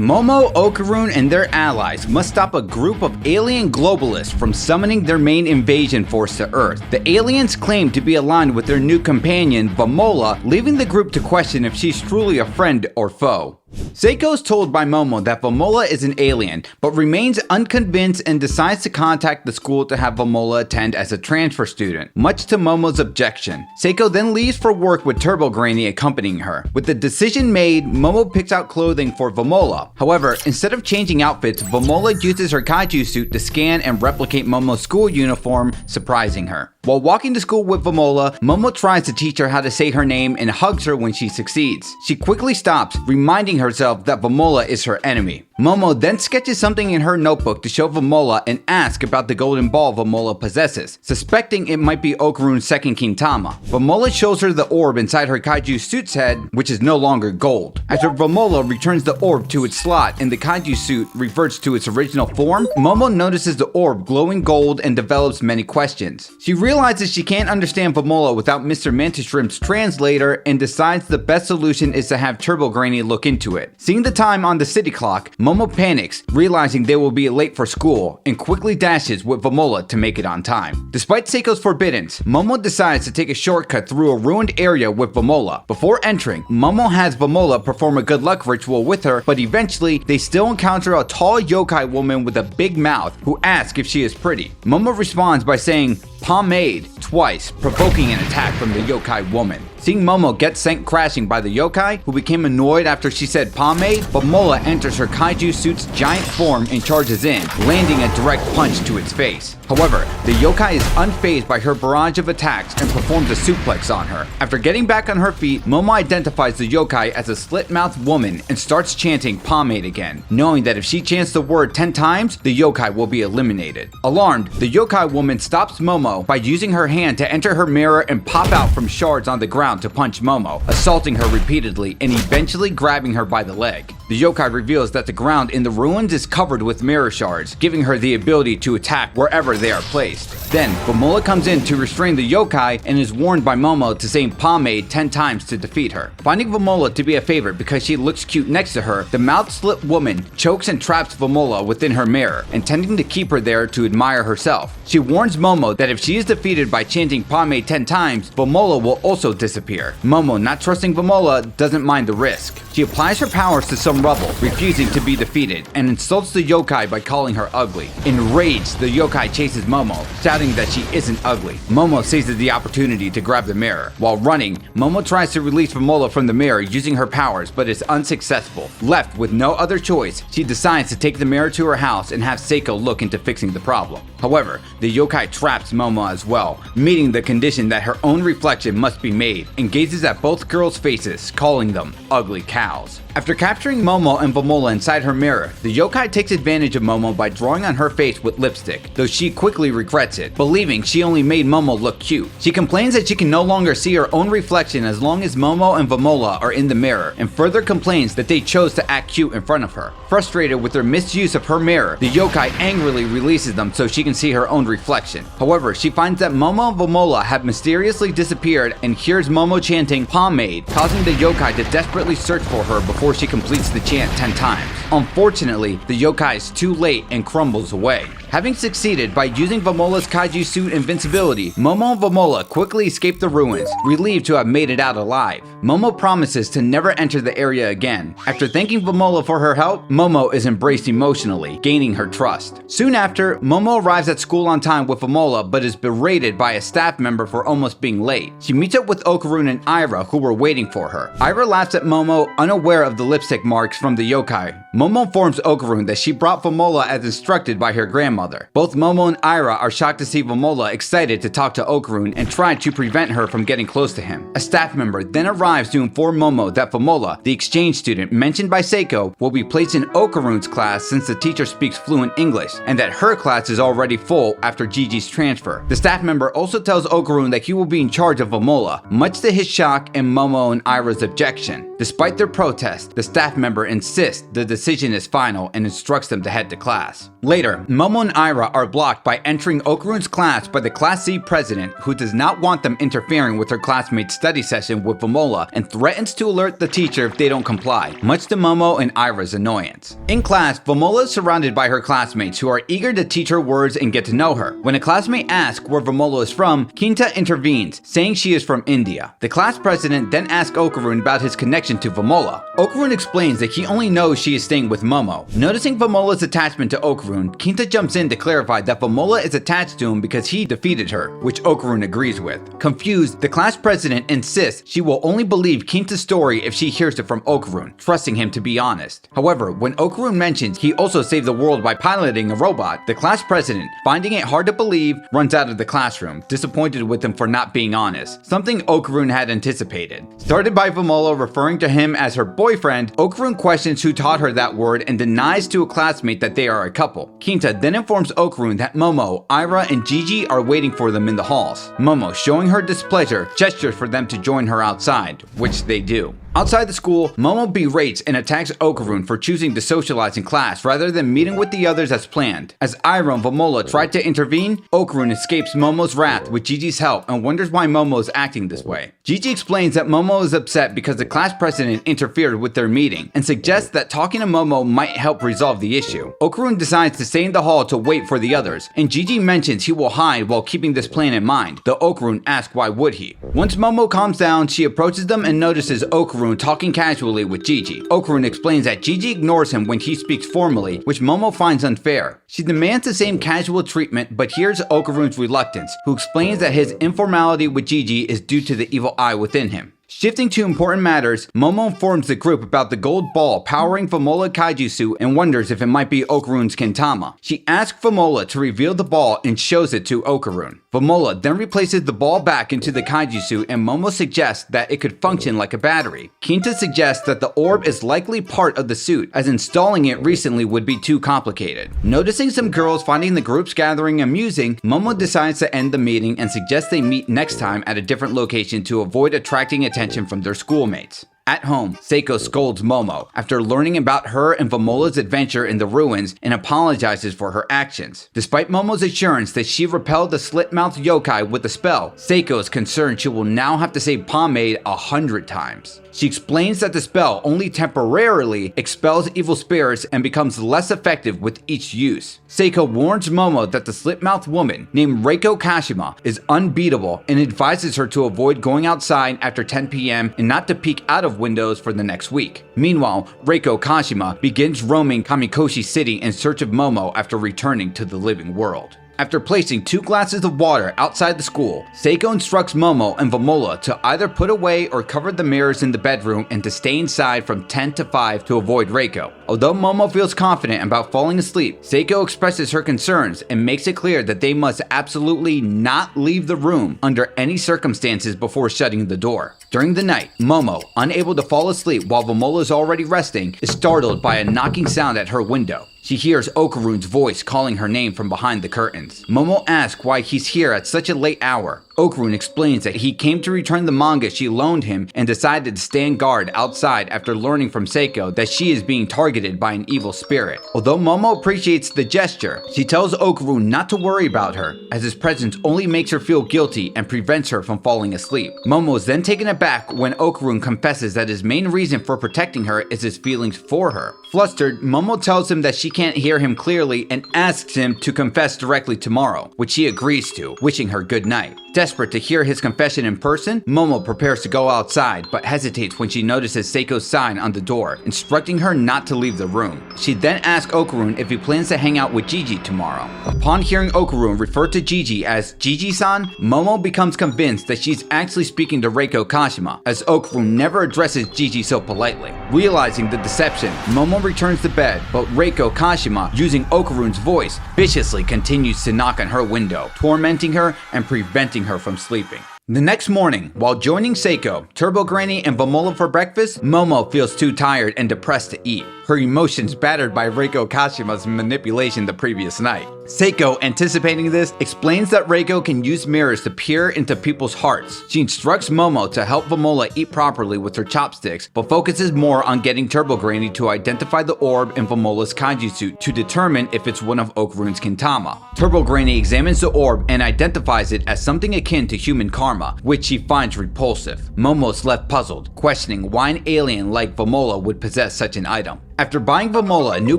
Momo, Okarun, and their allies must stop a group of alien globalists from summoning their main invasion force to Earth. The aliens claim to be aligned with their new companion, Vamola, leaving the group to question if she's truly a friend or foe. Seiko is told by Momo that Vamola is an alien, but remains unconvinced and decides to contact the school to have Vamola attend as a transfer student, much to Momo's objection. Seiko then leaves for work with Turbo Granny accompanying her. With the decision made, Momo picks out clothing for Vamola. However, instead of changing outfits, Vamola uses her kaiju suit to scan and replicate Momo's school uniform, surprising her. While walking to school with Vamola, Momo tries to teach her how to say her name and hugs her when she succeeds. She quickly stops, reminding herself that Vamola is her enemy. Momo then sketches something in her notebook to show Vamola and ask about the golden ball Vamola possesses, suspecting it might be Okarun's second Kintama. Vamola shows her the orb inside her kaiju suit's head, which is no longer gold. After Vamola returns the orb to its slot and the kaiju suit reverts to its original form, Momo notices the orb glowing gold and develops many questions. She realizes she can't understand Vamola without Mr. Mantis Shrimp's translator and decides the best solution is to have Turbo Granny look into it. Seeing the time on the city clock, Momo panics, realizing they will be late for school, and quickly dashes with Vamola to make it on time. Despite Seiko's forbiddance, Momo decides to take a shortcut through a ruined area with Vamola. Before entering, Momo has Vamola perform a good luck ritual with her, but eventually they still encounter a tall yokai woman with a big mouth who asks if she is pretty. Momo responds by saying pomade twice, provoking an attack from the yokai woman. Seeing Momo get sent crashing by the yokai, who became annoyed after she said pomade, Vamola enters her kaiju suit's giant form and charges in, landing a direct punch to its face. However, the yokai is unfazed by her barrage of attacks and performs a suplex on her. After getting back on her feet, Momo identifies the yokai as a slit-mouthed woman and starts chanting pomade again, knowing that if she chants the word 10 times, the yokai will be eliminated. Alarmed, the yokai woman stops Momo by using her hand to enter her mirror and pop out from shards on the ground to punch Momo, assaulting her repeatedly and eventually grabbing her by the leg. The yokai reveals that the ground in the ruins is covered with mirror shards, giving her the ability to attack wherever they are placed. Then, Vamola comes in to restrain the yokai and is warned by Momo to say pomade 10 times to defeat her. Finding Vamola to be a favorite because she looks cute next to her, the mouth-slit woman chokes and traps Vamola within her mirror, intending to keep her there to admire herself. She warns Momo that if she is defeated by chanting pomade 10 times, Vamola will also disappear. Momo, not trusting Vamola, doesn't mind the risk. She applies her powers to some rubble, refusing to be defeated, and insults the yokai by calling her ugly. Enraged, the yokai chases Momo, shouting that she isn't ugly. Momo seizes the opportunity to grab the mirror. While running, Momo tries to release Vamola from the mirror using her powers, but is unsuccessful. Left with no other choice, she decides to take the mirror to her house and have Seiko look into fixing the problem. However, the yokai traps Momo as well, meeting the condition that her own reflection must be made, and gazes at both girls' faces, calling them ugly cows. After capturing Momo and Vamola inside her mirror, the yokai takes advantage of Momo by drawing on her face with lipstick, though she quickly regrets it, believing she only made Momo look cute. She complains that she can no longer see her own reflection as long as Momo and Vamola are in the mirror, and further complains that they chose to act cute in front of her. Frustrated with their misuse of her mirror, the yokai angrily releases them so she can see her own reflection. However, she finds that Momo and Vamola have mysteriously disappeared and hears Momo chanting pomade, causing the yokai to desperately search for her before she completes the chant 10 times. Unfortunately, the yokai is too late and crumbles away. Having succeeded by using Vamola's kaiju suit invincibility, Momo and Vamola quickly escape the ruins, relieved to have made it out alive. Momo promises to never enter the area again. After thanking Vamola for her help, Momo is embraced emotionally, gaining her trust. Soon after, Momo arrives at school on time with Vamola but is berated by a staff member for almost being late. She meets up with Okarun and Ira, who were waiting for her. Ira laughs at Momo, unaware of the lipstick marks from the yokai. Momo informs Okarun that she brought Vamola as instructed by her grandmother. Both Momo and Ira are shocked to see Vamola excited to talk to Okarun and try to prevent her from getting close to him. A staff member then arrives to inform Momo that Vamola, the exchange student mentioned by Seiko, will be placed in Okarun's class since the teacher speaks fluent English, and that her class is already full after Gigi's transfer. The staff member also tells Okarun that he will be in charge of Vamola, much to his shock and Momo and Ira's objection. Despite their protest, the staff member insists the decision is final and instructs them to head to class. Later, Momo and and Ira are blocked by entering Okarun's class by the Class C president, who does not want them interfering with her classmates' study session with Vamola and threatens to alert the teacher if they don't comply, much to Momo and Ira's annoyance. In class, Vamola is surrounded by her classmates who are eager to teach her words and get to know her. When a classmate asks where Vamola is from, Kinta intervenes, saying she is from India. The class president then asks Okarun about his connection to Vamola. Okarun explains that he only knows she is staying with Momo. Noticing Vamola's attachment to Okarun, Kinta jumps in to clarify that Vamola is attached to him because he defeated her, which Okarun agrees with. Confused, the class president insists she will only believe Kinta's story if she hears it from Okarun, trusting him to be honest. However, when Okarun mentions he also saved the world by piloting a robot, the class president, finding it hard to believe, runs out of the classroom, disappointed with him for not being honest, something Okarun had anticipated. Started by Vamola referring to him as her boyfriend, Okarun questions who taught her that word and denies to a classmate that they are a couple. Kinta then informs Okarun that Momo, Ira, and Gigi are waiting for them in the halls. Momo, showing her displeasure, gestures for them to join her outside, which they do. Outside the school, Momo berates and attacks Okarun for choosing to socialize in class rather than meeting with the others as planned. As Ira and Vamola try to intervene, Okarun escapes Momo's wrath with Gigi's help and wonders why Momo is acting this way. Gigi explains that Momo is upset because the class president interfered with their meeting and suggests that talking to Momo might help resolve the issue. Okarun decides to stay in the hall to wait for the others, and Gigi mentions he will hide while keeping this plan in mind, though Okarun asks why would he. Once Momo calms down, she approaches them and notices Okarun talking casually with Gigi. Okarun explains that Gigi ignores him when he speaks formally, which Momo finds unfair. She demands the same casual treatment, but hears Okarun's reluctance, who explains that his informality with Gigi is due to the evil eye within him. Shifting to important matters, Momo informs the group about the gold ball powering Vamola Kaijutsu and wonders if it might be Okarun's Kintama. She asks Vamola to reveal the ball and shows it to Okarun. Vamola then replaces the ball back into the Kaijutsu and Momo suggests that it could function like a battery. Kinta suggests that the orb is likely part of the suit, as installing it recently would be too complicated. Noticing some girls finding the group's gathering amusing, Momo decides to end the meeting and suggests they meet next time at a different location to avoid attracting attention from their schoolmates. At home, Seiko scolds Momo after learning about her and Vamola's adventure in the ruins and apologizes for her actions. Despite Momo's assurance that she repelled the slit-mouthed yokai with a spell, Seiko is concerned she will now have to say pomade 100 times. She explains that the spell only temporarily expels evil spirits and becomes less effective with each use. Seiko warns Momo that the slit-mouthed woman named Reiko Kashima is unbeatable and advises her to avoid going outside after 10 p.m. and not to peek out of windows for the next week. Meanwhile, Reiko Kashima begins roaming Kamikoshi City in search of Momo after returning to the living world. After placing 2 glasses of water outside the school, Seiko instructs Momo and Vamola to either put away or cover the mirrors in the bedroom and to stay inside from 10 to 5 to avoid Reiko. Although Momo feels confident about falling asleep, Seiko expresses her concerns and makes it clear that they must absolutely not leave the room under any circumstances before shutting the door. During the night, Momo, unable to fall asleep while Vamola is already resting, is startled by a knocking sound at her window. She hears Okarun's voice calling her name from behind the curtains. Momo asks why he's here at such a late hour. Okarun explains that he came to return the manga she loaned him and decided to stand guard outside after learning from Seiko that she is being targeted by an evil spirit. Although Momo appreciates the gesture, she tells Okarun not to worry about her, as his presence only makes her feel guilty and prevents her from falling asleep. Momo is then taken aback when Okarun confesses that his main reason for protecting her is his feelings for her. Flustered, Momo tells him that she can't hear him clearly and asks him to confess directly tomorrow, which he agrees to, wishing her good night. Desperate to hear his confession in person, Momo prepares to go outside, but hesitates when she notices Seiko's sign on the door, instructing her not to leave the room. She then asks Okarun if he plans to hang out with Gigi tomorrow. Upon hearing Okarun refer to Gigi as Gigi-san, Momo becomes convinced that she's actually speaking to Reiko Kashima, as Okarun never addresses Gigi so politely. Realizing the deception, Momo returns to bed, but Reiko Kashima, using Okarun's voice, viciously continues to knock on her window, tormenting her and preventing her from sleeping. The next morning, while joining Seiko, Turbo Granny, and Vamola for breakfast, Momo feels too tired and depressed to eat, her emotions battered by Reiko Kashima's manipulation the previous night. Seiko, anticipating this, explains that Reiko can use mirrors to peer into people's hearts. She instructs Momo to help Vamola eat properly with her chopsticks, but focuses more on getting Turbo Granny to identify the orb in Vamola's kaiju suit to determine if it's one of Okarun's Kintama. Turbo Granny examines the orb and identifies it as something akin to human karma, which she finds repulsive. Momo's left puzzled, questioning why an alien like Vamola would possess such an item. After buying Vamola a new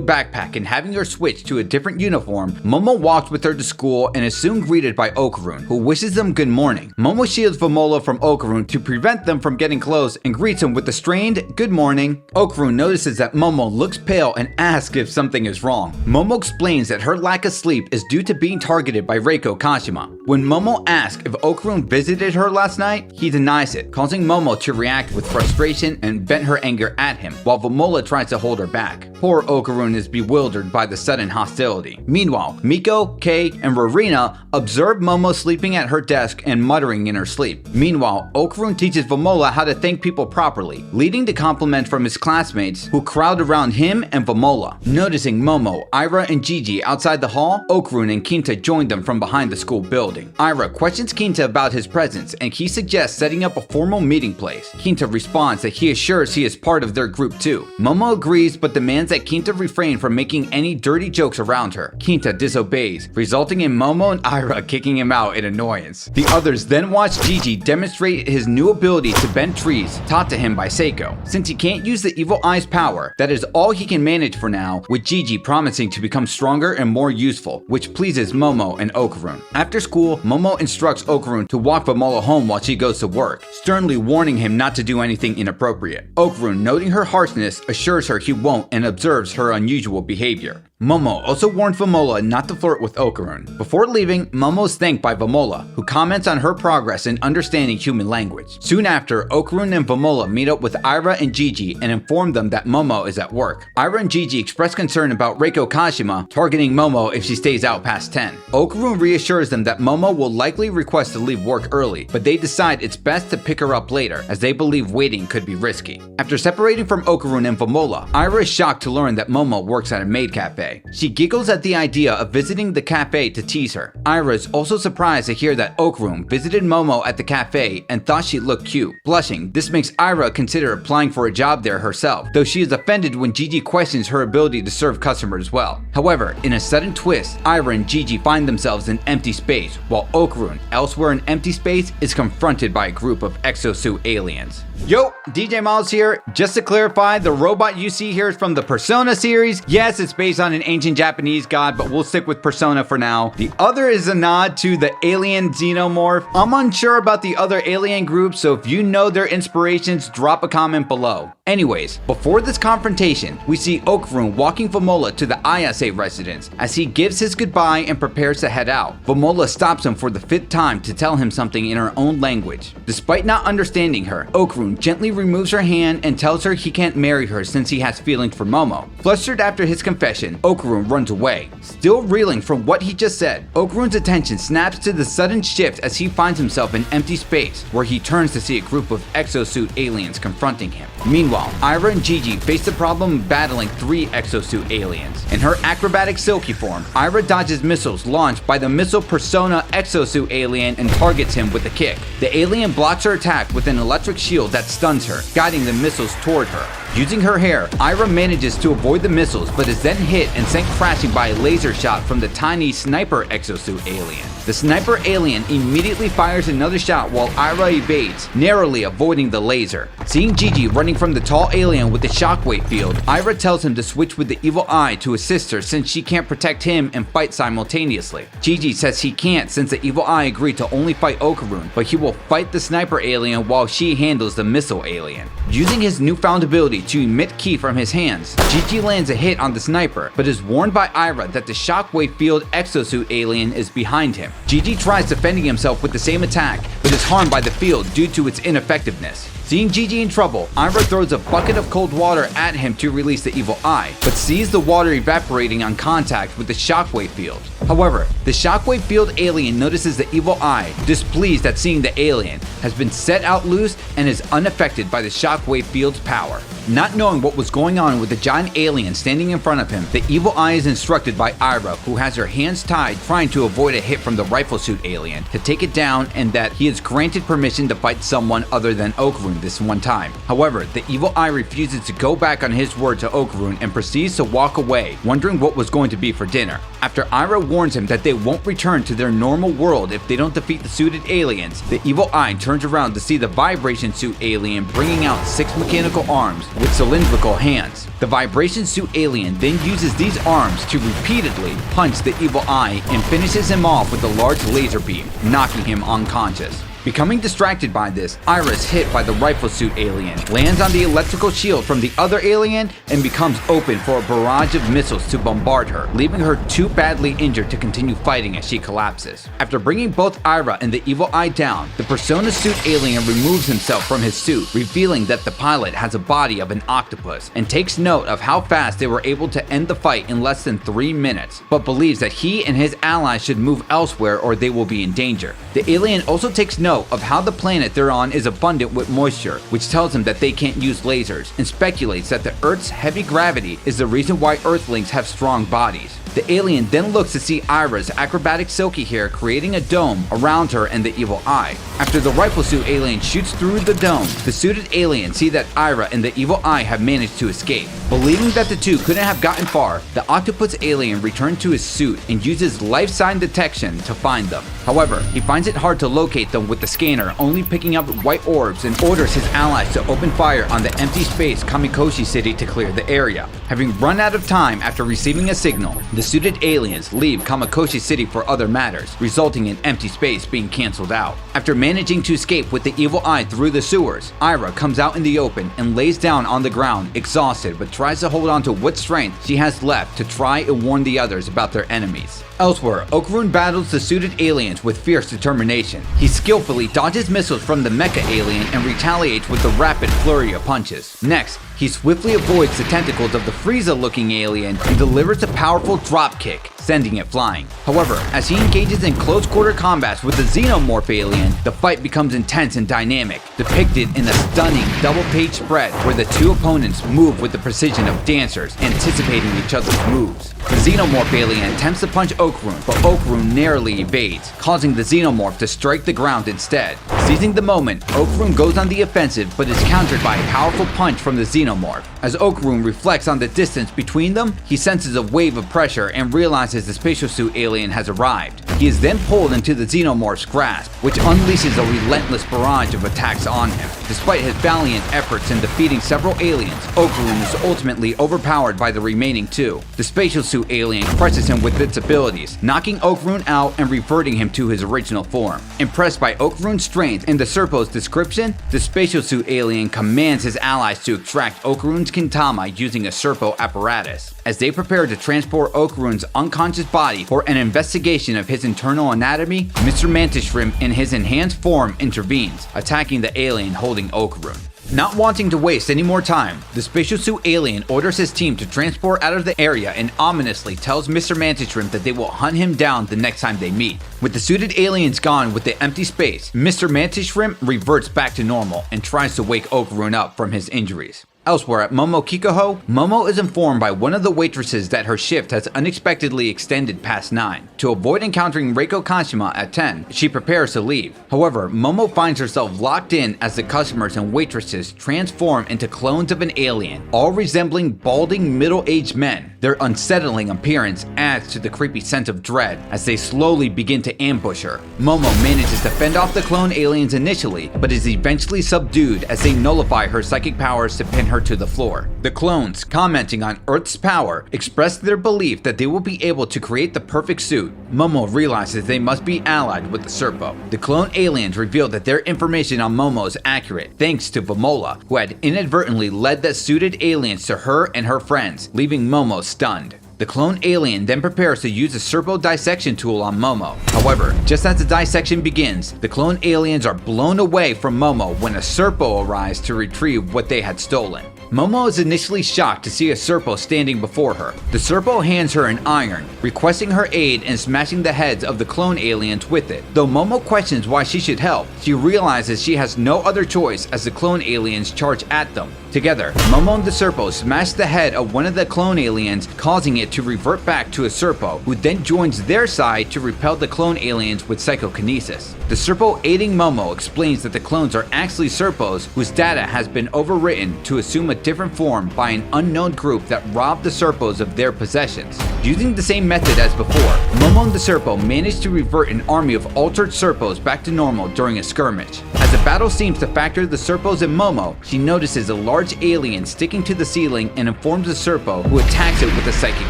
backpack and having her switch to a different uniform, Momo walks with her to school and is soon greeted by Okarun, who wishes them good morning. Momo shields Vamola from Okarun to prevent them from getting close and greets him with a strained good morning. Okarun notices that Momo looks pale and asks if something is wrong. Momo explains that her lack of sleep is due to being targeted by Reiko Kashima. When Momo asks if Okarun visited her last night, he denies it, causing Momo to react with frustration and vent her anger at him, while Vamola tries to hold her back. Poor Okarun is bewildered by the sudden hostility. Meanwhile, Miko, Kei, and Rorina observe Momo sleeping at her desk and muttering in her sleep. Meanwhile, Okarun teaches Vamola how to thank people properly, leading to compliments from his classmates who crowd around him and Vamola. Noticing Momo, Ira, and Gigi outside the hall, Okarun and Kinta join them from behind the school building. Ira questions Kinta about his presence and he suggests setting up a formal meeting place. Kinta responds that he assures he is part of their group too. Momo agrees but demands that Kinta refrain from making any dirty jokes around her. Kinta disobeys, resulting in Momo and Ira kicking him out in annoyance. The others then watch Gigi demonstrate his new ability to bend trees, taught to him by Seiko. Since he can't use the evil eye's power, that is all he can manage for now, with Gigi promising to become stronger and more useful, which pleases Momo and Okarun. After school, Momo instructs Okarun to walk Vamola home while she goes to work, sternly warning him not to do anything inappropriate. Okarun, noting her harshness, assures her he won't and observes her unusual behavior. Momo also warns Vamola not to flirt with Okarun. Before leaving, Momo is thanked by Vamola, who comments on her progress in understanding human language. Soon after, Okarun and Vamola meet up with Ira and Gigi and inform them that Momo is at work. Ira and Gigi express concern about Reiko Kashima targeting Momo if she stays out past 10. Okarun reassures them that Momo will likely request to leave work early, but they decide it's best to pick her up later, as they believe waiting could be risky. After separating from Okarun and Vamola, Ira is shocked to learn that Momo works at a maid cafe. She giggles at the idea of visiting the cafe to tease her. Ira is also surprised to hear that Okarun visited Momo at the cafe and thought she looked cute. Blushing, this makes Ira consider applying for a job there herself, though she is offended when Gigi questions her ability to serve customers well. However, in a sudden twist, Ira and Gigi find themselves in empty space, while Okarun, elsewhere in empty space, is confronted by a group of exosuit aliens. Yo, DJ Miles here. Just to clarify, the robot you see here is from the Persona series. Yes, it's based on an ancient Japanese god, but we'll stick with Persona for now. The other is a nod to the alien xenomorph. I'm unsure about the other alien groups, so if you know their inspirations, drop a comment below. Anyways, before this confrontation, we see Okarun walking Vamola to the Ayase residence as he gives his goodbye and prepares to head out. Vamola stops him for the 5th time to tell him something in her own language. Despite not understanding her, Okarun gently removes her hand and tells her he can't marry her since he has feelings for Momo. Flustered after his confession, Okarun runs away. Still reeling from what he just said, Okarun's attention snaps to the sudden shift as he finds himself in empty space, where he turns to see a group of exosuit aliens confronting him. Meanwhile, Ira and Gigi face the problem of battling 3 exosuit aliens. In her acrobatic silky form, Ira dodges missiles launched by the missile persona exosuit alien and targets him with a kick. The alien blocks her attack with an electric shield that stuns her, guiding the missiles toward her. Using her hair, Ira manages to avoid the missiles but is then hit and sent crashing by a laser shot from the tiny sniper exosuit alien. The sniper alien immediately fires another shot while Ira evades, narrowly avoiding the laser. Seeing Gigi running from the tall alien with the shockwave field, Ira tells him to switch with the evil eye to assist her since she can't protect him and fight simultaneously. Gigi says he can't since the evil eye agreed to only fight Okarun, but he will fight the sniper alien while she handles the missile alien. Using his newfound ability to emit ki from his hands, Gigi lands a hit on the sniper, but is warned by Ira that the shockwave field exosuit alien is behind him. Gigi tries defending himself with the same attack, but is harmed by the field due to its ineffectiveness. Seeing Gigi in trouble, Ira throws a bucket of cold water at him to release the evil eye, but sees the water evaporating on contact with the shockwave field. However, the shockwave field alien notices the evil eye, displeased at seeing the alien, has been set out loose and is unaffected by the shockwave field's power. Not knowing what was going on with the giant alien standing in front of him, the evil eye is instructed by Ira, who has her hands tied trying to avoid a hit from the rifle suit alien, to take it down, and that he is granted permission to fight someone other than Okarun this one time. However, the evil eye refuses to go back on his word to Okarun and proceeds to walk away, wondering what was going to be for dinner. After Ira warns him that they won't return to their normal world if they don't defeat the suited aliens, the evil eye turns around to see the vibration suit alien bringing out 6 mechanical arms with cylindrical hands. The vibration suit alien then uses these arms to repeatedly punch the evil eye and finishes him off with a large laser beam, knocking him unconscious. Becoming distracted by this, Ira is hit by the rifle suit alien, lands on the electrical shield from the other alien, and becomes open for a barrage of missiles to bombard her, leaving her too badly injured to continue fighting as she collapses. After bringing both Ira and the evil eye down, the persona suit alien removes himself from his suit, revealing that the pilot has a body of an octopus, and takes note of how fast they were able to end the fight in less than 3 minutes, but believes that he and his allies should move elsewhere or they will be in danger. The alien also takes note of how the planet they're on is abundant with moisture, which tells him that they can't use lasers, and speculates that the Earth's heavy gravity is the reason why Earthlings have strong bodies. The alien then looks to see Ira's acrobatic silky hair creating a dome around her and the evil eye. After the rifle suit alien shoots through the dome, the suited aliens see that Ira and the evil eye have managed to escape. Believing that the two couldn't have gotten far, the octopus alien returns to his suit and uses life sign detection to find them. However, he finds it hard to locate them with the scanner only picking up white orbs, and orders his allies to open fire on the empty space Kamikoshi City to clear the area. Having run out of time after receiving a signal, the suited aliens leave Kamikoshi City for other matters, resulting in empty space being cancelled out. After managing to escape with the evil eye through the sewers, Ira comes out in the open and lays down on the ground exhausted, but tries to hold on to what strength she has left to try and warn the others about their enemies. Elsewhere, Okarun battles the suited aliens with fierce determination. He skillfully dodges missiles from the mecha alien and retaliates with a rapid flurry of punches. Next, he swiftly avoids the tentacles of the Frieza-looking alien and delivers a powerful drop kick, sending it flying. However, as he engages in close-quarter combats with the Xenomorph alien, the fight becomes intense and dynamic, depicted in a stunning double-page spread where the two opponents move with the precision of dancers, anticipating each other's moves. The Xenomorph alien attempts to punch Okarun, but Okarun narrowly evades, causing the Xenomorph to strike the ground instead. Seizing the moment, Okarun goes on the offensive but is countered by a powerful punch from the Xenomorph. As Okarun reflects on the distance between them, he senses a wave of pressure and realizes the spatial suit alien has arrived. He is then pulled into the Xenomorph's grasp, which unleashes a relentless barrage of attacks on him. Despite his valiant efforts in defeating several aliens, Okarun is ultimately overpowered by the remaining two. The spatial suit alien crushes him with its abilities, knocking Okarun out and reverting him to his original form. Impressed by Okarun's strength and the Serpo's description, the spatial suit alien commands his allies to extract Okarun's Kintama using a Serpo apparatus. As they prepare to transport Okarun's unconscious body for an investigation of his internal anatomy, Mr. Mantis Shrimp in his enhanced form intervenes, attacking the alien holding Okarun. Not wanting to waste any more time, the spatial suit alien orders his team to transport out of the area and ominously tells Mr. Mantis Shrimp that they will hunt him down the next time they meet. With the suited aliens gone with the empty space, Mr. Mantis Shrimp reverts back to normal and tries to wake Okarun up from his injuries. Elsewhere at Momo Kikoho, Momo is informed by one of the waitresses that her shift has unexpectedly extended past 9. To avoid encountering Reiko Kashima at 10, she prepares to leave. However, Momo finds herself locked in as the customers and waitresses transform into clones of an alien, all resembling balding middle-aged men. Their unsettling appearance adds to the creepy sense of dread as they slowly begin to ambush her. Momo manages to fend off the clone aliens initially, but is eventually subdued as they nullify her psychic powers to pin her to the floor. The clones, commenting on Earth's power, express their belief that they will be able to create the perfect suit. Momo realizes they must be allied with the Serpo. The clone aliens reveal that their information on Momo is accurate, thanks to Vamola, who had inadvertently led the suited aliens to her and her friends, leaving Momo stunned. The clone alien then prepares to use a Serpo dissection tool on Momo. However, just as the dissection begins, the clone aliens are blown away from Momo when a Serpo arrives to retrieve what they had stolen. Momo is initially shocked to see a Serpo standing before her. The Serpo hands her an iron, requesting her aid in smashing the heads of the clone aliens with it. Though Momo questions why she should help, she realizes she has no other choice as the clone aliens charge at them. Together, Momo and the Serpo smash the head of one of the clone aliens, causing it to revert back to a Serpo, who then joins their side to repel the clone aliens with psychokinesis. The Serpo aiding Momo explains that the clones are actually Serpos whose data has been overwritten to assume a different form by an unknown group that robbed the Serpos of their possessions. Using the same method as before, Momo and the Serpo managed to revert an army of altered Serpos back to normal during a skirmish. As the battle seems to factor the Serpos and Momo, she notices a large alien sticking to the ceiling and informs the Serpo, who attacks it with a psychic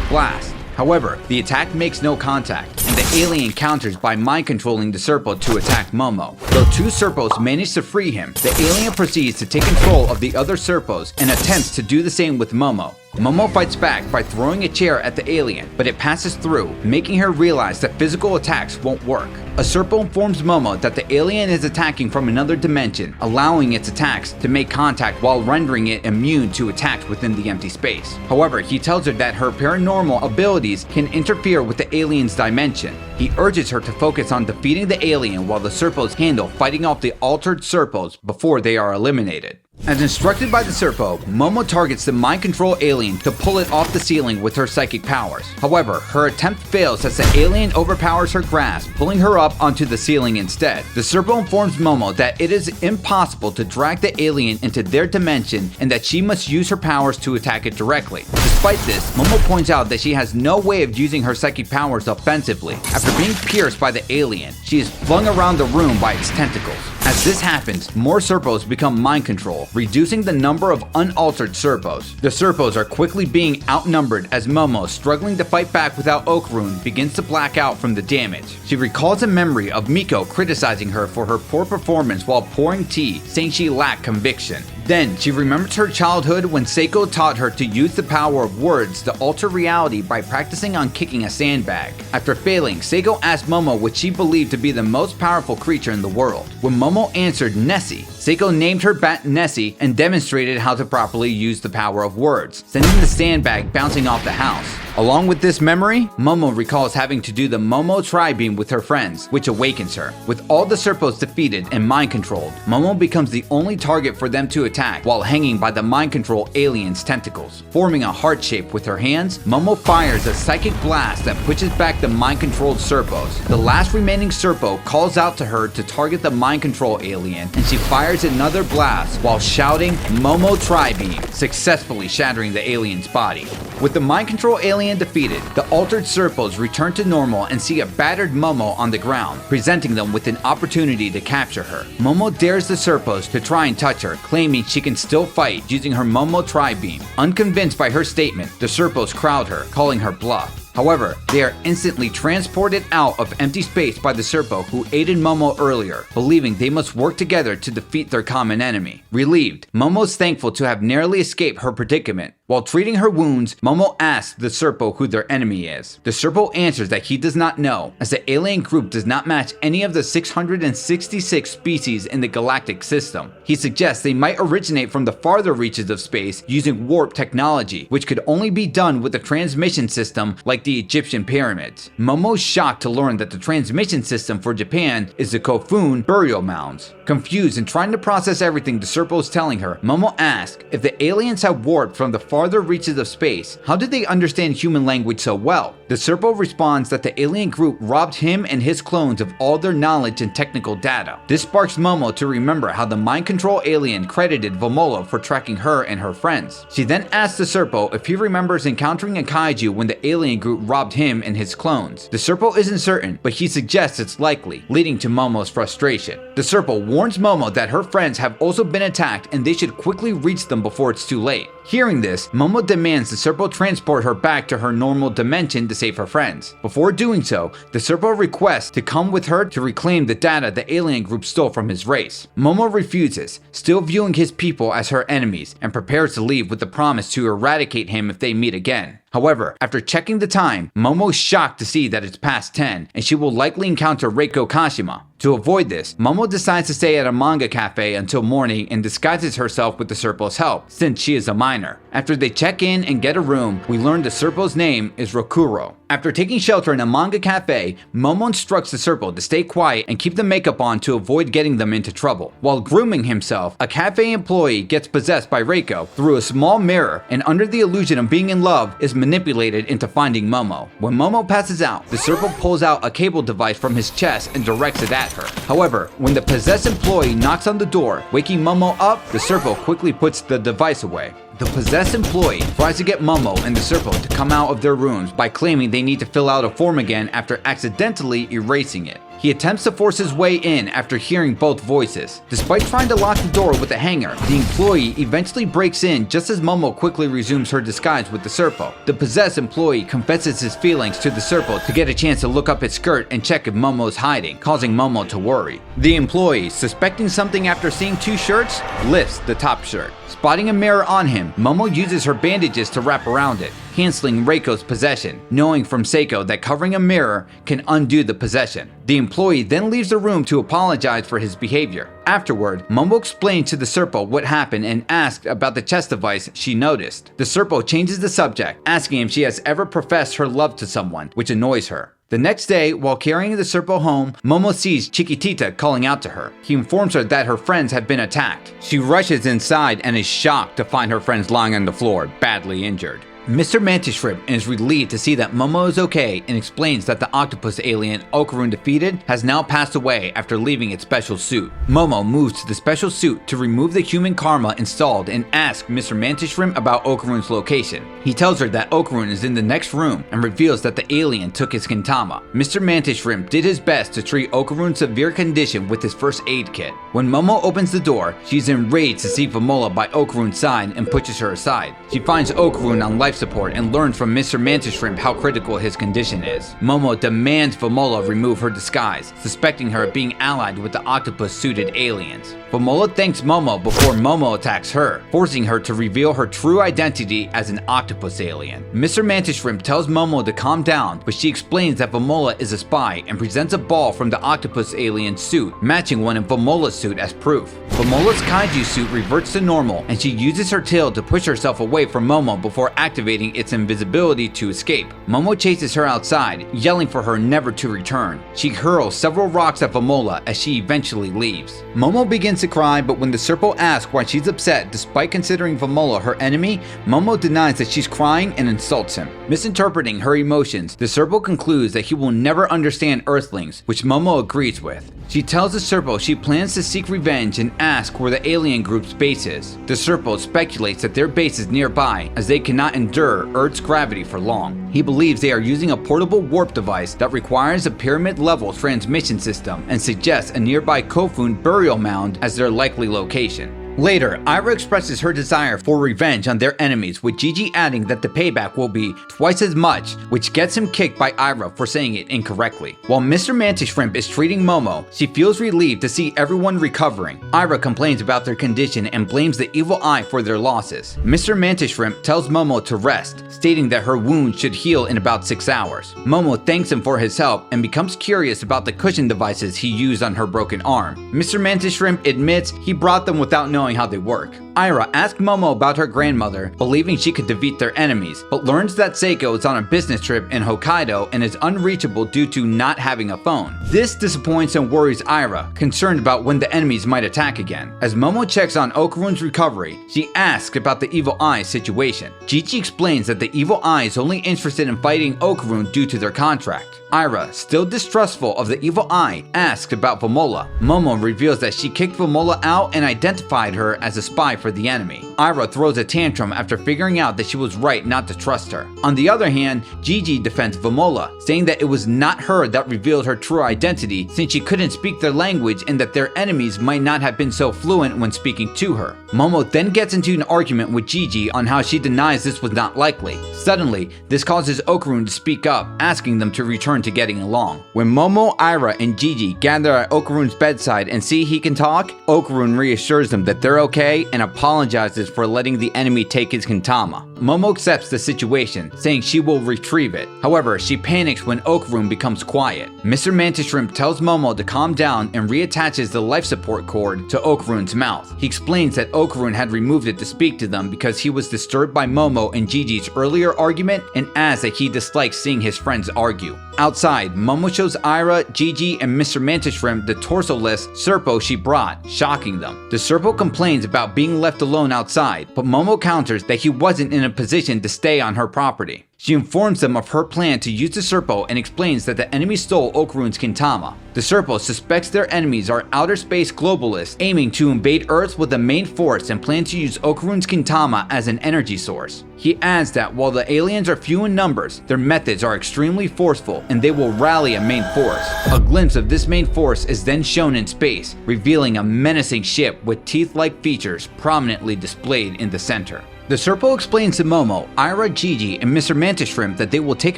blast. However, the attack makes no contact, and the alien counters by mind controlling the Serpo to attack Momo. Though two Serpos manage to free him, the alien proceeds to take control of the other Serpos and attempts to do the same with Momo. Momo fights back by throwing a chair at the alien, but it passes through, making her realize that physical attacks won't work. A Serpo informs Momo that the alien is attacking from another dimension, allowing its attacks to make contact while rendering it immune to attacks within the empty space. However, he tells her that her paranormal abilities can interfere with the alien's dimension. He urges her to focus on defeating the alien while the Serpos handle fighting off the altered Serpos before they are eliminated. As instructed by the Serpo, Momo targets the mind control alien to pull it off the ceiling with her psychic powers. However, her attempt fails as the alien overpowers her grasp, pulling her up onto the ceiling instead. The Serpo informs Momo that it is impossible to drag the alien into their dimension and that she must use her powers to attack it directly. Despite this, Momo points out that she has no way of using her psychic powers offensively. After being pierced by the alien, she is flung around the room by its tentacles. As this happens, more Serpos become mind control, reducing the number of unaltered Serpos. The Serpos are quickly being outnumbered as Momo, struggling to fight back without Okarun, begins to black out from the damage. She recalls a memory of Miko criticizing her for her poor performance while pouring tea, saying she lacked conviction. Then, she remembers her childhood when Seiko taught her to use the power of words to alter reality by practicing on kicking a sandbag. After failing, Seiko asked Momo what she believed to be the most powerful creature in the world. When Momo answered Nessie, Seiko named her bat Nessie and demonstrated how to properly use the power of words, sending the sandbag bouncing off the house. Along with this memory, Momo recalls having to do the Momo Tri-Beam with her friends, which awakens her. With all the Serpos defeated and mind-controlled, Momo becomes the only target for them to attack while hanging by the mind-control alien's tentacles. Forming a heart shape with her hands, Momo fires a psychic blast that pushes back the mind-controlled Serpos. The last remaining Serpo calls out to her to target the mind-control alien, and she fires another blast while shouting Momo Tri-Beam, successfully shattering the alien's body. With the mind-control alien defeated, the altered Serpos return to normal and see a battered Momo on the ground, presenting them with an opportunity to capture her. Momo dares the Serpos to try and touch her, claiming she can still fight using her Momo Tri-Beam. Unconvinced by her statement, the Serpos crowd her, calling her bluff. However, they are instantly transported out of empty space by the Serpo who aided Momo earlier, believing they must work together to defeat their common enemy. Relieved, Momo is thankful to have narrowly escaped her predicament. While treating her wounds, Momo asks the Serpo who their enemy is. The Serpo answers that he does not know, as the alien group does not match any of the 666 species in the galactic system. He suggests they might originate from the farther reaches of space using warp technology, which could only be done with a transmission system like the Egyptian pyramids. Momo's shocked to learn that the transmission system for Japan is the Kofun burial mounds. Confused and trying to process everything the Serpo is telling her, Momo asks if the aliens have warped from the farther reaches of space, how did they understand human language so well? The Serpo responds that the alien group robbed him and his clones of all their knowledge and technical data. This sparks Momo to remember how the mind control alien credited Vamola for tracking her and her friends. She then asks the Serpo if he remembers encountering a kaiju when the alien group robbed him and his clones. The Serpo isn't certain, but he suggests it's likely, leading to Momo's frustration. The Serpo warns Momo that her friends have also been attacked and they should quickly reach them before it's too late. Hearing this, Momo demands the Serpo transport her back to her normal dimension to save her friends. Before doing so, the Serpo requests to come with her to reclaim the data the alien group stole from his race. Momo refuses, still viewing his people as her enemies, and prepares to leave with the promise to eradicate him if they meet again. However, after checking the time, Momo's shocked to see that it's past 10 and she will likely encounter Reiko Kashima. To avoid this, Momo decides to stay at a manga cafe until morning and disguises herself with the Serpo's help, since she is a minor. After they check in and get a room, we learn the Serpo's name is Rokuro. After taking shelter in a manga cafe, Momo instructs the Serpo to stay quiet and keep the makeup on to avoid getting them into trouble. While grooming himself, a cafe employee gets possessed by Reiko through a small mirror and under the illusion of being in love is manipulated into finding Momo. When Momo passes out, the Serpo pulls out a cable device from his chest and directs it at her. However, when the possessed employee knocks on the door, waking Momo up, the Serpo quickly puts the device away. The possessed employee tries to get Momo and the Serpo to come out of their rooms by claiming they need to fill out a form again after accidentally erasing it. He attempts to force his way in after hearing both voices. Despite trying to lock the door with a hanger, the employee eventually breaks in just as Momo quickly resumes her disguise with the Serpo. The possessed employee confesses his feelings to the Serpo to get a chance to look up his skirt and check if Momo's hiding, causing Momo to worry. The employee, suspecting something after seeing two shirts, lifts the top shirt. Spotting a mirror on him, Momo uses her bandages to wrap around it, canceling Reiko's possession, knowing from Seiko that covering a mirror can undo the possession. The employee then leaves the room to apologize for his behavior. Afterward, Momo explains to the Serpo what happened and asks about the chest device she noticed. The Serpo changes the subject, asking if she has ever professed her love to someone, which annoys her. The next day, while carrying the Serpo home, Momo sees Chiquitita calling out to her. He informs her that her friends have been attacked. She rushes inside and is shocked to find her friends lying on the floor, badly injured. Mr. Mantis Shrimp is relieved to see that Momo is okay and explains that the octopus alien Okarun defeated has now passed away after leaving its special suit. Momo moves to the special suit to remove the human karma installed and asks Mr. Mantis Shrimp about Okarun's location. He tells her that Okarun is in the next room and reveals that the alien took his Kintama. Mr. Mantis Shrimp did his best to treat Okarun's severe condition with his first aid kit. When Momo opens the door, she's enraged to see Vamola by Okarun's side and pushes her aside. She finds Okarun on life support and learns from Mr. Mantis Shrimp how critical his condition is. Momo demands Vamola remove her disguise, suspecting her of being allied with the octopus-suited aliens. Vamola thanks Momo before Momo attacks her, forcing her to reveal her true identity as an octopus alien. Mr. Mantis Shrimp tells Momo to calm down, but she explains that Vamola is a spy and presents a ball from the octopus alien suit, matching one in Vamola's suit as proof. Vamola's kaiju suit reverts to normal, and she uses her tail to push herself away from Momo before activating its invisibility to escape. Momo chases her outside, yelling for her never to return. She hurls several rocks at Vamola as she eventually leaves. Momo begins to cry, but when the Serpo asks why she's upset despite considering Vamola her enemy, Momo denies that she's crying and insults him. Misinterpreting her emotions, the Serpo concludes that he will never understand Earthlings, which Momo agrees with. She tells the Serpo she plans to seek revenge and ask where the alien group's base is. The Serpo speculates that their base is nearby as they cannot endure Earth's gravity for long. He believes they are using a portable warp device that requires a pyramid-level transmission system and suggests a nearby Kofun burial mound as their likely location. Later, Ira expresses her desire for revenge on their enemies, with Gigi adding that the payback will be twice as much, which gets him kicked by Ira for saying it incorrectly. While Mr. Mantis Shrimp is treating Momo, she feels relieved to see everyone recovering. Ira complains about their condition and blames the evil eye for their losses. Mr. Mantis Shrimp tells Momo to rest, stating that her wound should heal in about 6 hours. Momo thanks him for his help and becomes curious about the cushion devices he used on her broken arm. Mr. Mantis Shrimp admits he brought them without knowing how they work. Ira asks Momo about her grandmother, believing she could defeat their enemies, but learns that Seiko is on a business trip in Hokkaido and is unreachable due to not having a phone. This disappoints and worries Ira, concerned about when the enemies might attack again. As Momo checks on Okarun's recovery, she asks about the evil eye situation. Gigi explains that the evil eye is only interested in fighting Okarun due to their contract. Ira, still distrustful of the evil eye, asks about Vamola. Momo reveals that she kicked Vamola out and identified her as a spy for the enemy. Ira throws a tantrum after figuring out that she was right not to trust her. On the other hand, Gigi defends Vamola, saying that it was not her that revealed her true identity since she couldn't speak their language and that their enemies might not have been so fluent when speaking to her. Momo then gets into an argument with Gigi on how she denies this was not likely. Suddenly, this causes Okarun to speak up, asking them to return to getting along. When Momo, Ira, and Gigi gather at Okarun's bedside and see he can talk, Okarun reassures them that they're okay and apologizes for letting the enemy take his Kintama. Momo accepts the situation, saying she will retrieve it. However, she panics when Okarun becomes quiet. Mr. Mantis Shrimp tells Momo to calm down and reattaches the life support cord to Okarun's mouth. He explains that Okarun had removed it to speak to them because he was disturbed by Momo and Gigi's earlier argument and adds that he dislikes seeing his friends argue. Outside, Momo shows Ira, Gigi, and Mr. Mantis Shrimp the torso-less Serpo she brought, shocking them. The Serpo complains about being left alone outside, but Momo counters that he wasn't in a position to stay on her property. She informs them of her plan to use the Serpo and explains that the enemy stole Okarun's Kintama. The Serpo suspects their enemies are outer space globalists aiming to invade Earth with a main force and plan to use Okarun's Kintama as an energy source. He adds that while the aliens are few in numbers, their methods are extremely forceful and they will rally a main force. A glimpse of this main force is then shown in space, revealing a menacing ship with teeth-like features prominently displayed in the center. The Serpo explains to Momo, Ira, Gigi, and Mr. Mantis Shrimp that they will take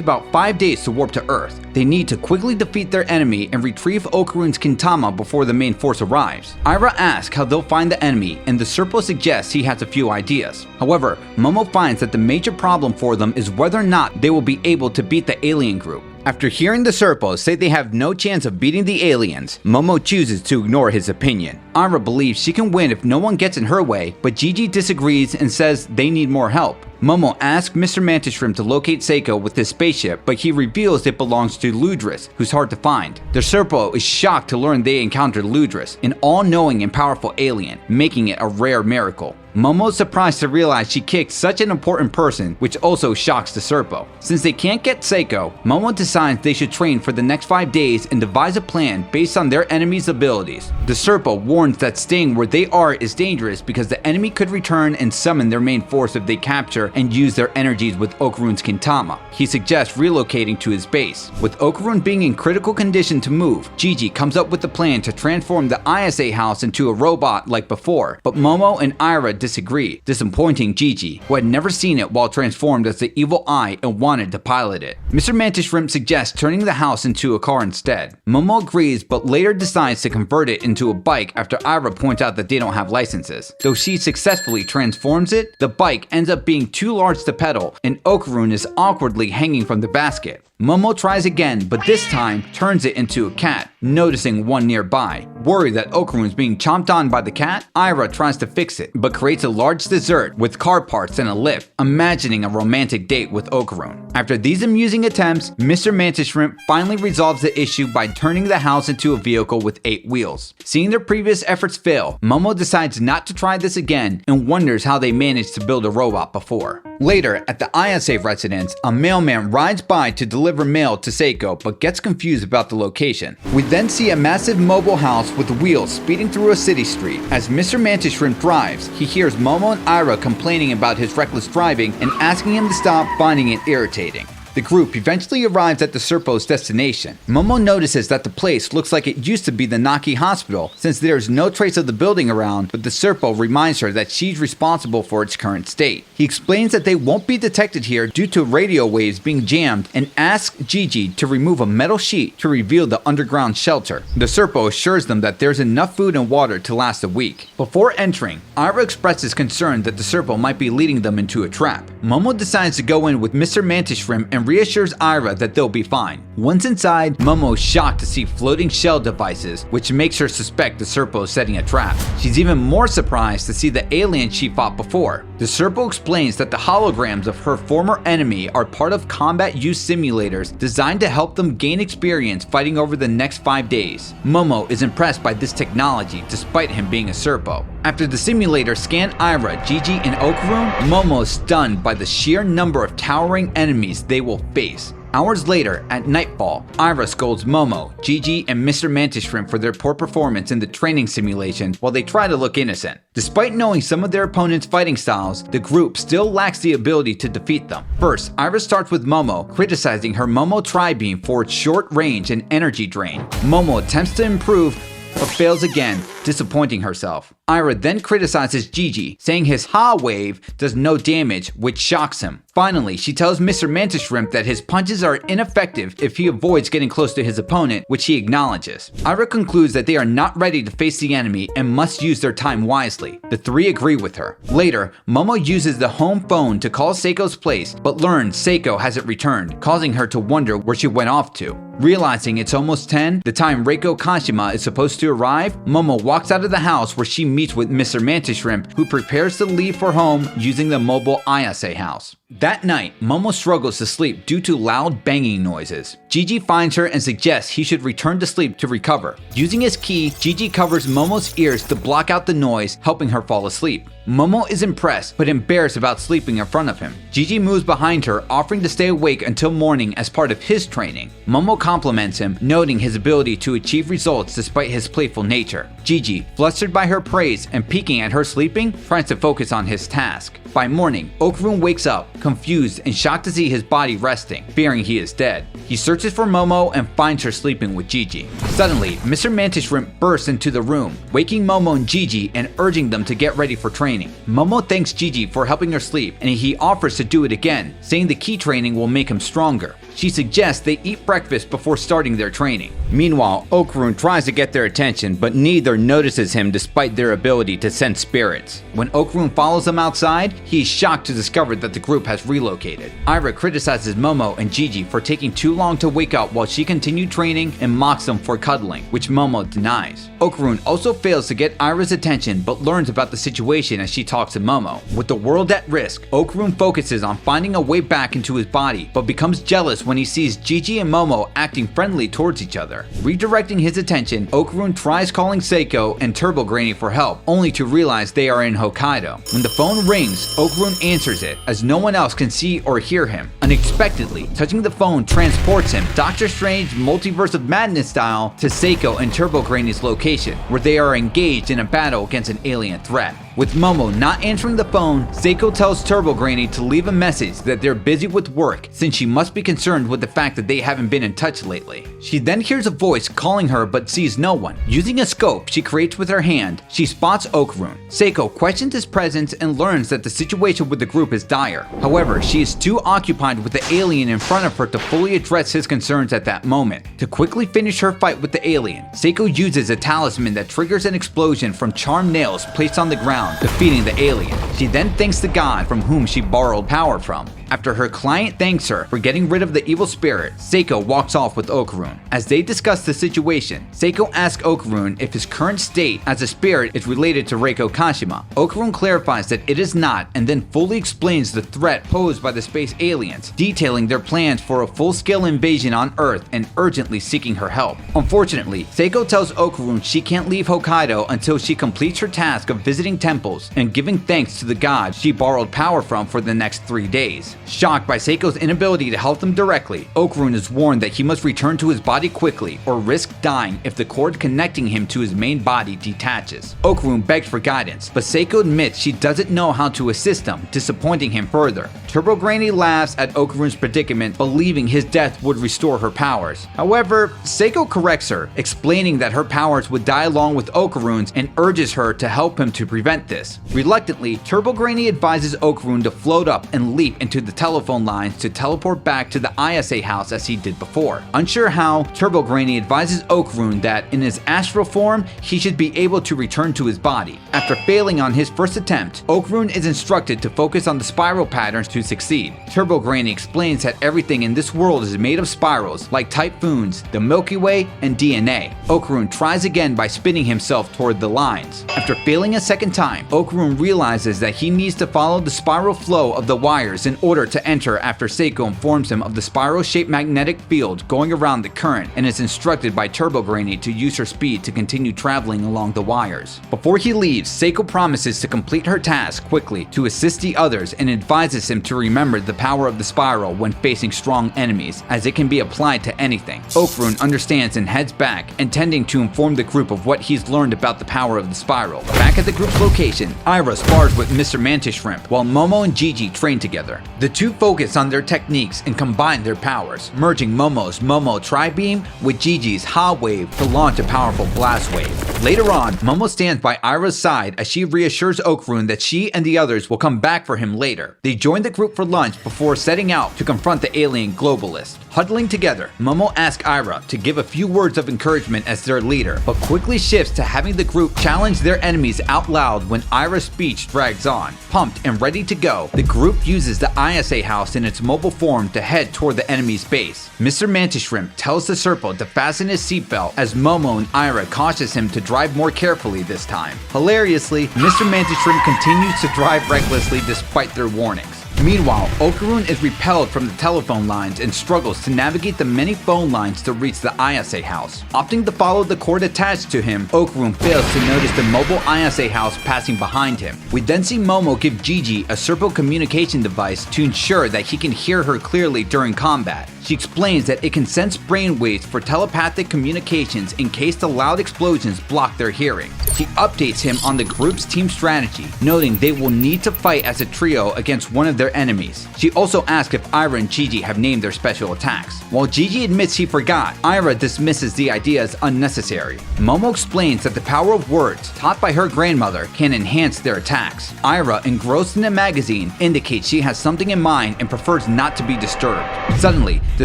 about 5 days to warp to Earth. They need to quickly defeat their enemy and retrieve Okarun's Kintama before the main force arrives. Ira asks how they'll find the enemy, and the Serpo suggests he has a few ideas. However, Momo finds that the major problem for them is whether or not they will be able to beat the alien group. After hearing the Serpo say they have no chance of beating the aliens, Momo chooses to ignore his opinion. Ira believes she can win if no one gets in her way, but Gigi disagrees and says they need more help. Momo asks Mr. Mantis Shrimp to locate Seiko with his spaceship, but he reveals it belongs to Ludris, who's hard to find. The Serpo is shocked to learn they encountered Ludris, an all-knowing and powerful alien, making it a rare miracle. Momo is surprised to realize she kicked such an important person, which also shocks the Serpo. Since they can't get Seiko, Momo decides they should train for the next 5 days and devise a plan based on their enemy's abilities. The Serpo warns that staying where they are is dangerous because the enemy could return and summon their main force if they capture and use their energies with Okarun's Kintama. He suggests relocating to his base. With Okarun being in critical condition to move, Gigi comes up with a plan to transform the ISA house into a robot like before, but Momo and Ira disagree, disappointing Gigi, who had never seen it while transformed as the evil eye and wanted to pilot it. Mr. Mantis Shrimp suggests turning the house into a car instead. Momo agrees, but later decides to convert it into a bike after Ira points out that they don't have licenses. Though she successfully transforms it, the bike ends up being too large to pedal, and Okarun is awkwardly hanging from the basket. Momo tries again, but this time turns it into a cat, noticing one nearby. Worried that Okarun is being chomped on by the cat, Ira tries to fix it, but creates a large dessert with car parts and a lift, imagining a romantic date with Okarun. After these amusing attempts, Mr. Mantis Shrimp finally resolves the issue by turning the house into a vehicle with 8 wheels. Seeing their previous efforts fail, Momo decides not to try this again and wonders how they managed to build a robot before. Later, at the ISA residence, a mailman rides by to deliver mail to Seiko but gets confused about the location. We then see a massive mobile house with wheels speeding through a city street. As Mr. Mantis Shrimp drives, he hears Momo and Ira complaining about his reckless driving and asking him to stop, finding it irritating. The group eventually arrives at the Serpo's destination. Momo notices that the place looks like it used to be the Naki Hospital since there is no trace of the building around, but the Serpo reminds her that she's responsible for its current state. He explains that they won't be detected here due to radio waves being jammed and asks Gigi to remove a metal sheet to reveal the underground shelter. The Serpo assures them that there's enough food and water to last a week. Before entering, Ira expresses concern that the Serpo might be leading them into a trap. Momo decides to go in with Mr. Mantis Shrimp and reassures Ira that they'll be fine. Once inside, Momo is shocked to see floating shell devices, which makes her suspect the Serpo is setting a trap. She's even more surprised to see the alien she fought before. The Serpo explains that the holograms of her former enemy are part of combat use simulators designed to help them gain experience fighting over the next 5 days. Momo is impressed by this technology despite him being a Serpo. After the simulator scan Ira, Gigi, and Okarun, Momo is stunned by the sheer number of towering enemies they will face. Hours later, at nightfall, Ira scolds Momo, Gigi, and Mr. Mantis Shrimp for their poor performance in the training simulation while they try to look innocent. Despite knowing some of their opponents' fighting styles, the group still lacks the ability to defeat them. First, Ira starts with Momo, criticizing her Momo Tri-Beam for its short range and energy drain. Momo attempts to improve, but fails again, disappointing herself. Ira then criticizes Gigi, saying his Ha wave does no damage, which shocks him. Finally, she tells Mr. Mantis Shrimp that his punches are ineffective if he avoids getting close to his opponent, which he acknowledges. Ira concludes that they are not ready to face the enemy and must use their time wisely. The three agree with her. Later, Momo uses the home phone to call Seiko's place, but learns Seiko hasn't returned, causing her to wonder where she went off to. Realizing it's almost 10, the time Reiko Kashima is supposed to arrive, Momo walks out of the house where she meets with Mr. Mantis Shrimp, who prepares to leave for home using the mobile Ayase house. That night, Momo struggles to sleep due to loud banging noises. Gigi finds her and suggests he should return to sleep to recover. Using his key, Gigi covers Momo's ears to block out the noise, helping her fall asleep. Momo is impressed but embarrassed about sleeping in front of him. Gigi moves behind her, offering to stay awake until morning as part of his training. Momo compliments him, noting his ability to achieve results despite his playful nature. Gigi, flustered by her praise and peeking at her sleeping, tries to focus on his task. By morning, Okarun wakes up, confused and shocked to see his body resting, fearing he is dead. He searches for Momo and finds her sleeping with Gigi. Suddenly, Mr. Mantis Shrimp bursts into the room, waking Momo and Gigi and urging them to get ready for training. Momo thanks Gigi for helping her sleep, and he offers to do it again, saying the key training will make him stronger. She suggests they eat breakfast before starting their training. Meanwhile, Okarun tries to get their attention, but neither notices him despite their ability to sense spirits. When Okarun follows them outside, he is shocked to discover that the group has relocated. Ira criticizes Momo and Gigi for taking too long to wake up while she continued training and mocks them for cuddling, which Momo denies. Okarun also fails to get Ira's attention but learns about the situation as she talks to Momo. With the world at risk, Okarun focuses on finding a way back into his body, but becomes jealous when he sees Gigi and Momo acting friendly towards each other. Redirecting his attention, Okarun tries calling Seiko and Turbo Granny for help, only to realize they are in Hokkaido. When the phone rings, Okarun answers it, as no one else can see or hear him. Unexpectedly, touching the phone transports him, Doctor Strange Multiverse of Madness style, to Seiko and Turbo Granny's location, where they are engaged in a battle against an alien threat. With Momo not answering the phone, Seiko tells Turbo Granny to leave a message that they're busy with work, since she must be concerned with the fact that they haven't been in touch lately. She then hears a voice calling her but sees no one. Using a scope she creates with her hand, she spots Okarun. Seiko questions his presence and learns that the situation with the group is dire. However, she is too occupied with the alien in front of her to fully address his concerns at that moment. To quickly finish her fight with the alien, Seiko uses a talisman that triggers an explosion from charmed nails placed on the ground, defeating the alien. She then thanks the god from whom she borrowed power from. After her client thanks her for getting rid of the evil spirit, Seiko walks off with Okarun. As they discuss the situation, Seiko asks Okarun if his current state as a spirit is related to Reiko Kashima. Okarun clarifies that it is not, and then fully explains the threat posed by the space aliens, detailing their plans for a full-scale invasion on Earth and urgently seeking her help. Unfortunately, Seiko tells Okarun she can't leave Hokkaido until she completes her task of visiting temples and giving thanks to the god she borrowed power from for the next 3 days. Shocked by Seiko's inability to help them directly, Okarun is warned that he must return to his body quickly or risk dying if the cord connecting him to his main body detaches. Okarun begs for guidance, but Seiko admits she doesn't know how to assist him, disappointing him further. Turbo Granny laughs at Okarun's predicament, believing his death would restore her powers. However, Seiko corrects her, explaining that her powers would die along with Okarun's and urges her to help him to prevent this. Reluctantly, Turbo Granny advises Okarun to float up and leap into the telephone lines to teleport back to the Ayase house as he did before. Unsure how, Turbo Granny advises Okarun that in his astral form, he should be able to return to his body. After failing on his first attempt, Okarun is instructed to focus on the spiral patterns to succeed. Turbo Granny explains that everything in this world is made of spirals, like typhoons, the Milky Way, and DNA. Okarun tries again by spinning himself toward the lines. After failing a second time, Okarun realizes that he needs to follow the spiral flow of the wires in order to enter after Seiko informs him of the spiral-shaped magnetic field going around the current and is instructed by Turbo Granny to use her speed to continue traveling along the wires. Before he leaves, Seiko promises to complete her task quickly to assist the others and advises him to remember the power of the spiral when facing strong enemies, as it can be applied to anything. Okarun understands and heads back, intending to inform the group of what he's learned about the power of the spiral. Back at the group's location, Ira spars with Mr. Mantis Shrimp while Momo and Gigi train together. The two focus on their techniques and combine their powers, merging Momo's Momo Tri-Beam with Gigi's Ha Wave to launch a powerful blast wave. Later on, Momo stands by Aira's side as she reassures Okarun that she and the others will come back for him later. They join the group for lunch before setting out to confront the alien globalists. Huddling together, Momo asks Aira to give a few words of encouragement as their leader, but quickly shifts to having the group challenge their enemies out loud when Aira's speech drags on. Pumped and ready to go, the group uses the ISA house in its mobile form to head toward the enemy's base. Mr. Mantis Shrimp tells the Serpo to fasten his seatbelt as Momo and Aira cautions him to drive more carefully this time. Hilariously, Mr. Mantis Shrimp continues to drive recklessly despite their warnings. Meanwhile, Okarun is repelled from the telephone lines and struggles to navigate the many phone lines to reach the ISA house. Opting to follow the cord attached to him, Okarun fails to notice the mobile ISA house passing behind him. We then see Momo give Gigi a Serpo communication device to ensure that he can hear her clearly during combat. She explains that it can sense brainwaves for telepathic communications in case the loud explosions block their hearing. She updates him on the group's team strategy, noting they will need to fight as a trio against one of their enemies. She also asks if Aira and Gigi have named their special attacks. While Gigi admits he forgot, Aira dismisses the idea as unnecessary. Momo explains that the power of words, taught by her grandmother, can enhance their attacks. Aira, engrossed in a magazine, indicates she has something in mind and prefers not to be disturbed. Suddenly, the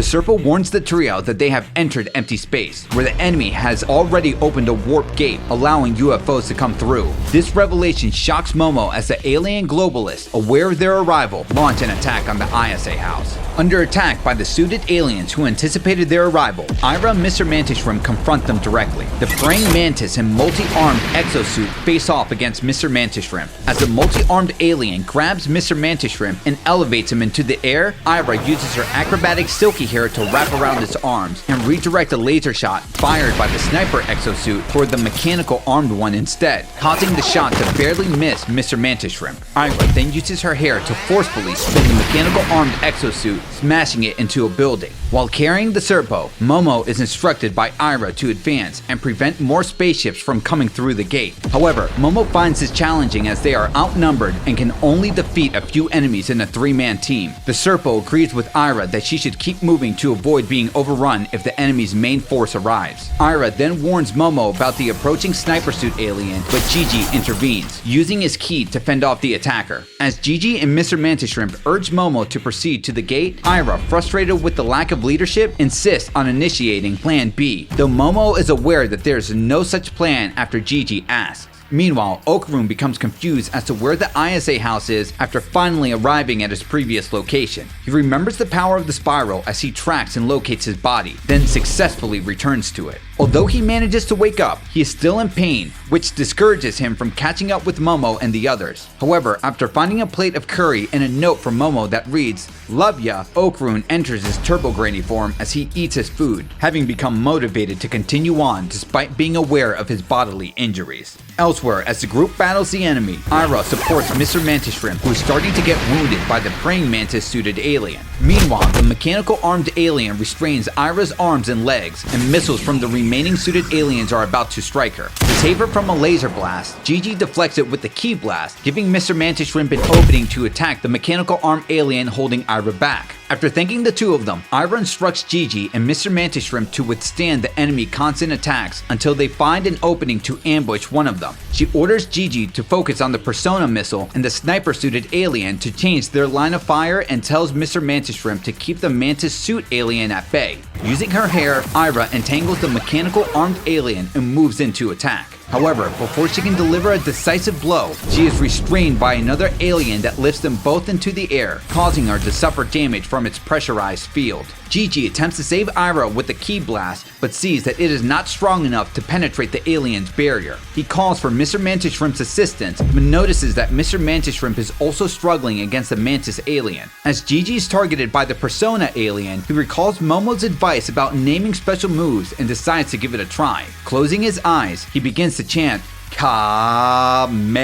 Serpo warns the trio that they have entered empty space, where the enemy has already opened a warp gate, allowing UFOs to come through. This revelation shocks Momo as the alien globalists, aware of their arrival, launch an attack on the ISA house. Under attack by the suited aliens who anticipated their arrival, Aira and Mr. Mantis Shrimp confront them directly. The praying mantis and multi-armed exosuit face off against Mr. Mantis Shrimp. As the multi-armed alien grabs Mr. Mantis Shrimp and elevates him into the air, Aira uses her acrobatic silky hair to wrap around his arms and redirect a laser shot fired by the sniper exosuit toward the mechanical armed one instead, causing the shot to barely miss Mr. Mantis Shrimp. Aira then uses her hair to forcefully spin the mechanical armed exosuit, smashing it into a building. While carrying the Serpo, Momo is instructed by Aira to advance and prevent more spaceships from coming through the gate. However, Momo finds this challenging as they are outnumbered and can only defeat a few enemies in a three-man team. The Serpo agrees with Aira that she should keep moving to avoid being overrun if the enemy's main force arrives. Aira then warns Momo about the approaching sniper suit alien, but Gigi intervenes, using his ki to fend off the attacker. As Gigi and Mr. Mantis Shrimp urge Momo to proceed to the gate, Aira, frustrated with the lack of leadership, insists on initiating Plan B, though Momo is aware that there is no such plan after Gigi asks. Meanwhile, Okarun becomes confused as to where the ISA house is after finally arriving at his previous location. He remembers the power of the spiral as he tracks and locates his body, then successfully returns to it. Although he manages to wake up, he is still in pain, which discourages him from catching up with Momo and the others. However, after finding a plate of curry and a note from Momo that reads, "Love ya," Okarun enters his Turbo Granny form as he eats his food, having become motivated to continue on despite being aware of his bodily injuries. Elsewhere, as the group battles the enemy, Aira supports Mr. Mantis Shrimp, who is starting to get wounded by the praying mantis-suited alien. Meanwhile, the mechanical armed alien restrains Aira's arms and legs, and missiles from the remaining suited aliens are about to strike her. To save her from a laser blast, Gigi deflects it with the ki blast, giving Mr. Mantis Shrimp an opening to attack the mechanical armed alien holding Aira back. After thanking the two of them, Aira instructs Gigi and Mr. Mantis Shrimp to withstand the enemy constant attacks until they find an opening to ambush one of them. She orders Gigi to focus on the Persona missile and the sniper-suited alien to change their line of fire and tells Mr. Mantis Shrimp to keep the mantis suit alien at bay. Using her hair, Aira entangles the mechanical armed alien and moves in to attack. However, before she can deliver a decisive blow, she is restrained by another alien that lifts them both into the air, causing her to suffer damage from its pressurized field. Gigi attempts to save Aira with the ki blast, but sees that it is not strong enough to penetrate the alien's barrier. He calls for Mr. Mantis Shrimp's assistance, but notices that Mr. Mantis Shrimp is also struggling against the mantis alien. As Gigi is targeted by the Persona alien, he recalls Momo's advice about naming special moves and decides to give it a try. Closing his eyes, he begins to chant Kame,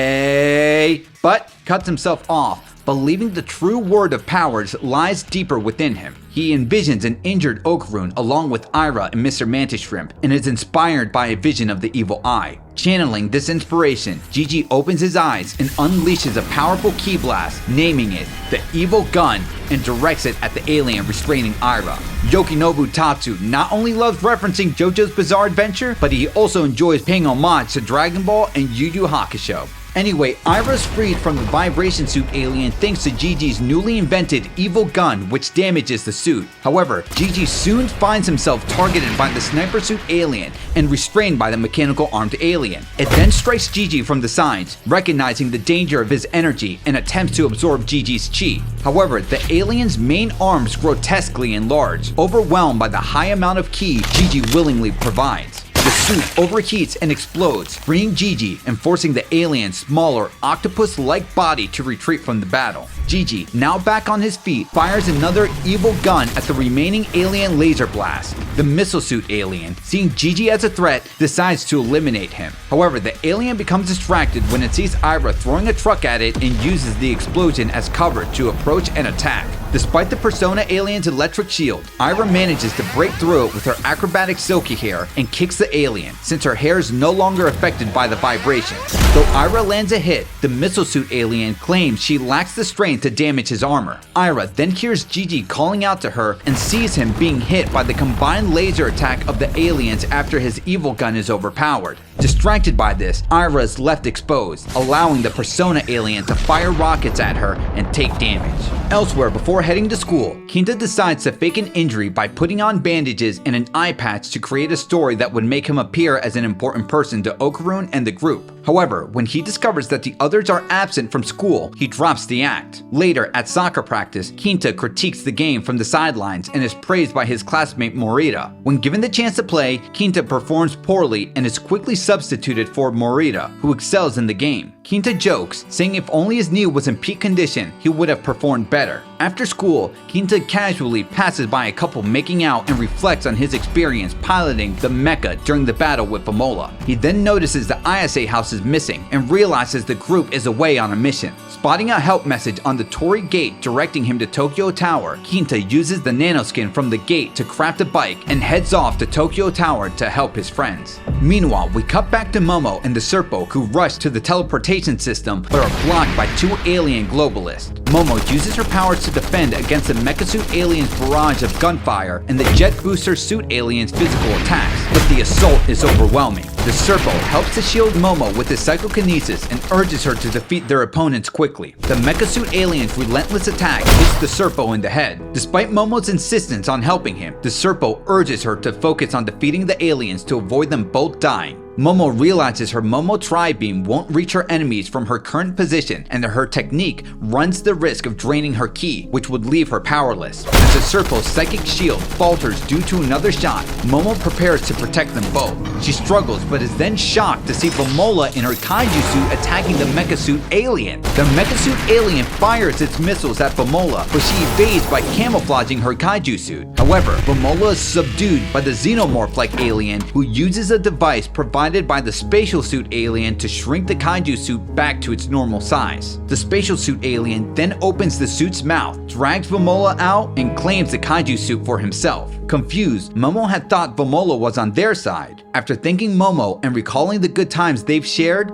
but cuts himself off believing the true word of powers lies deeper within him. He envisions an injured Okarun along with Ira and Mr. Mantis Shrimp and is inspired by a vision of the evil eye. Channeling this inspiration, Gigi opens his eyes and unleashes a powerful ki blast, naming it the Evil Gun, and directs it at the alien restraining Ira. Yokinobu Tatsu not only loves referencing JoJo's Bizarre Adventure, but he also enjoys paying homage to Dragon Ball and Yu Yu Hakusho. Anyway, Ira's freed from the vibration suit alien thanks to Gigi's newly invented evil gun, which damages the suit. However, Gigi soon finds himself targeted by the sniper suit alien and restrained by the mechanical armed alien. It then strikes Gigi from the sides, recognizing the danger of his energy and attempts to absorb Gigi's chi. However, the alien's main arms grotesquely enlarge, overwhelmed by the high amount of ki Gigi willingly provides. The suit overheats and explodes, freeing Gigi and forcing the alien's smaller, octopus-like body to retreat from the battle. Gigi, now back on his feet, fires another evil gun at the remaining alien laser blast. The missile suit alien, seeing Gigi as a threat, decides to eliminate him. However, the alien becomes distracted when it sees Ira throwing a truck at it and uses the explosion as cover to approach and attack. Despite the Persona alien's electric shield, Ira manages to break through it with her acrobatic silky hair and kicks the alien, since her hair is no longer affected by the vibrations. Though Ira lands a hit, the missile suit alien claims she lacks the strength to damage his armor. Ira then hears Gigi calling out to her and sees him being hit by the combined laser attack of the aliens after his evil gun is overpowered. Distracted by this, Ira is left exposed, allowing the Persona alien to fire rockets at her and take damage. Elsewhere, before heading to school, Kinta decides to fake an injury by putting on bandages and an eye patch to create a story that would make him appear as an important person to Okarun and the group. However, when he discovers that the others are absent from school, he drops the act. Later, at soccer practice, Kinta critiques the game from the sidelines and is praised by his classmate Morita. When given the chance to play, Kinta performs poorly and is quickly substituted for Morita, who excels in the game. Kinta jokes, saying if only his knee was in peak condition, he would have performed better. After school, Kinta casually passes by a couple making out and reflects on his experience piloting the mecha during the battle with Vamola. He then notices the ISA house is missing and realizes the group is away on a mission. Spotting a help message on the Torii gate directing him to Tokyo Tower, Kinta uses the nanoskin from the gate to craft a bike and heads off to Tokyo Tower to help his friends. Meanwhile, we cut back to Momo and the Serpo, who rush to the teleportation system but are blocked by two alien globalists. Momo uses her powers to defend against the mecha suit alien's barrage of gunfire and the jet booster suit alien's physical attacks, but the assault is overwhelming. The Serpo helps to shield Momo with his psychokinesis and urges her to defeat their opponents quickly. The mecha suit alien's relentless attack hits the Serpo in the head. Despite Momo's insistence on helping him, the Serpo urges her to focus on defeating the aliens to avoid them both dying. Momo realizes her Momo Tri-Beam won't reach her enemies from her current position and that her technique runs the risk of draining her ki, which would leave her powerless. As the Serpo's psychic shield falters due to another shot, Momo prepares to protect them both. She struggles but is then shocked to see Vamola in her kaiju suit attacking the mecha suit alien. The mecha suit alien fires its missiles at Vamola, but she evades by camouflaging her kaiju suit. However, Vamola is subdued by the xenomorph-like alien, who uses a device provided by the spatial suit alien to shrink the kaiju suit back to its normal size. The spatial suit alien then opens the suit's mouth, drags Vamola out, and claims the kaiju suit for himself. Confused, Momo had thought Vamola was on their side. After thanking Momo and recalling the good times they've shared,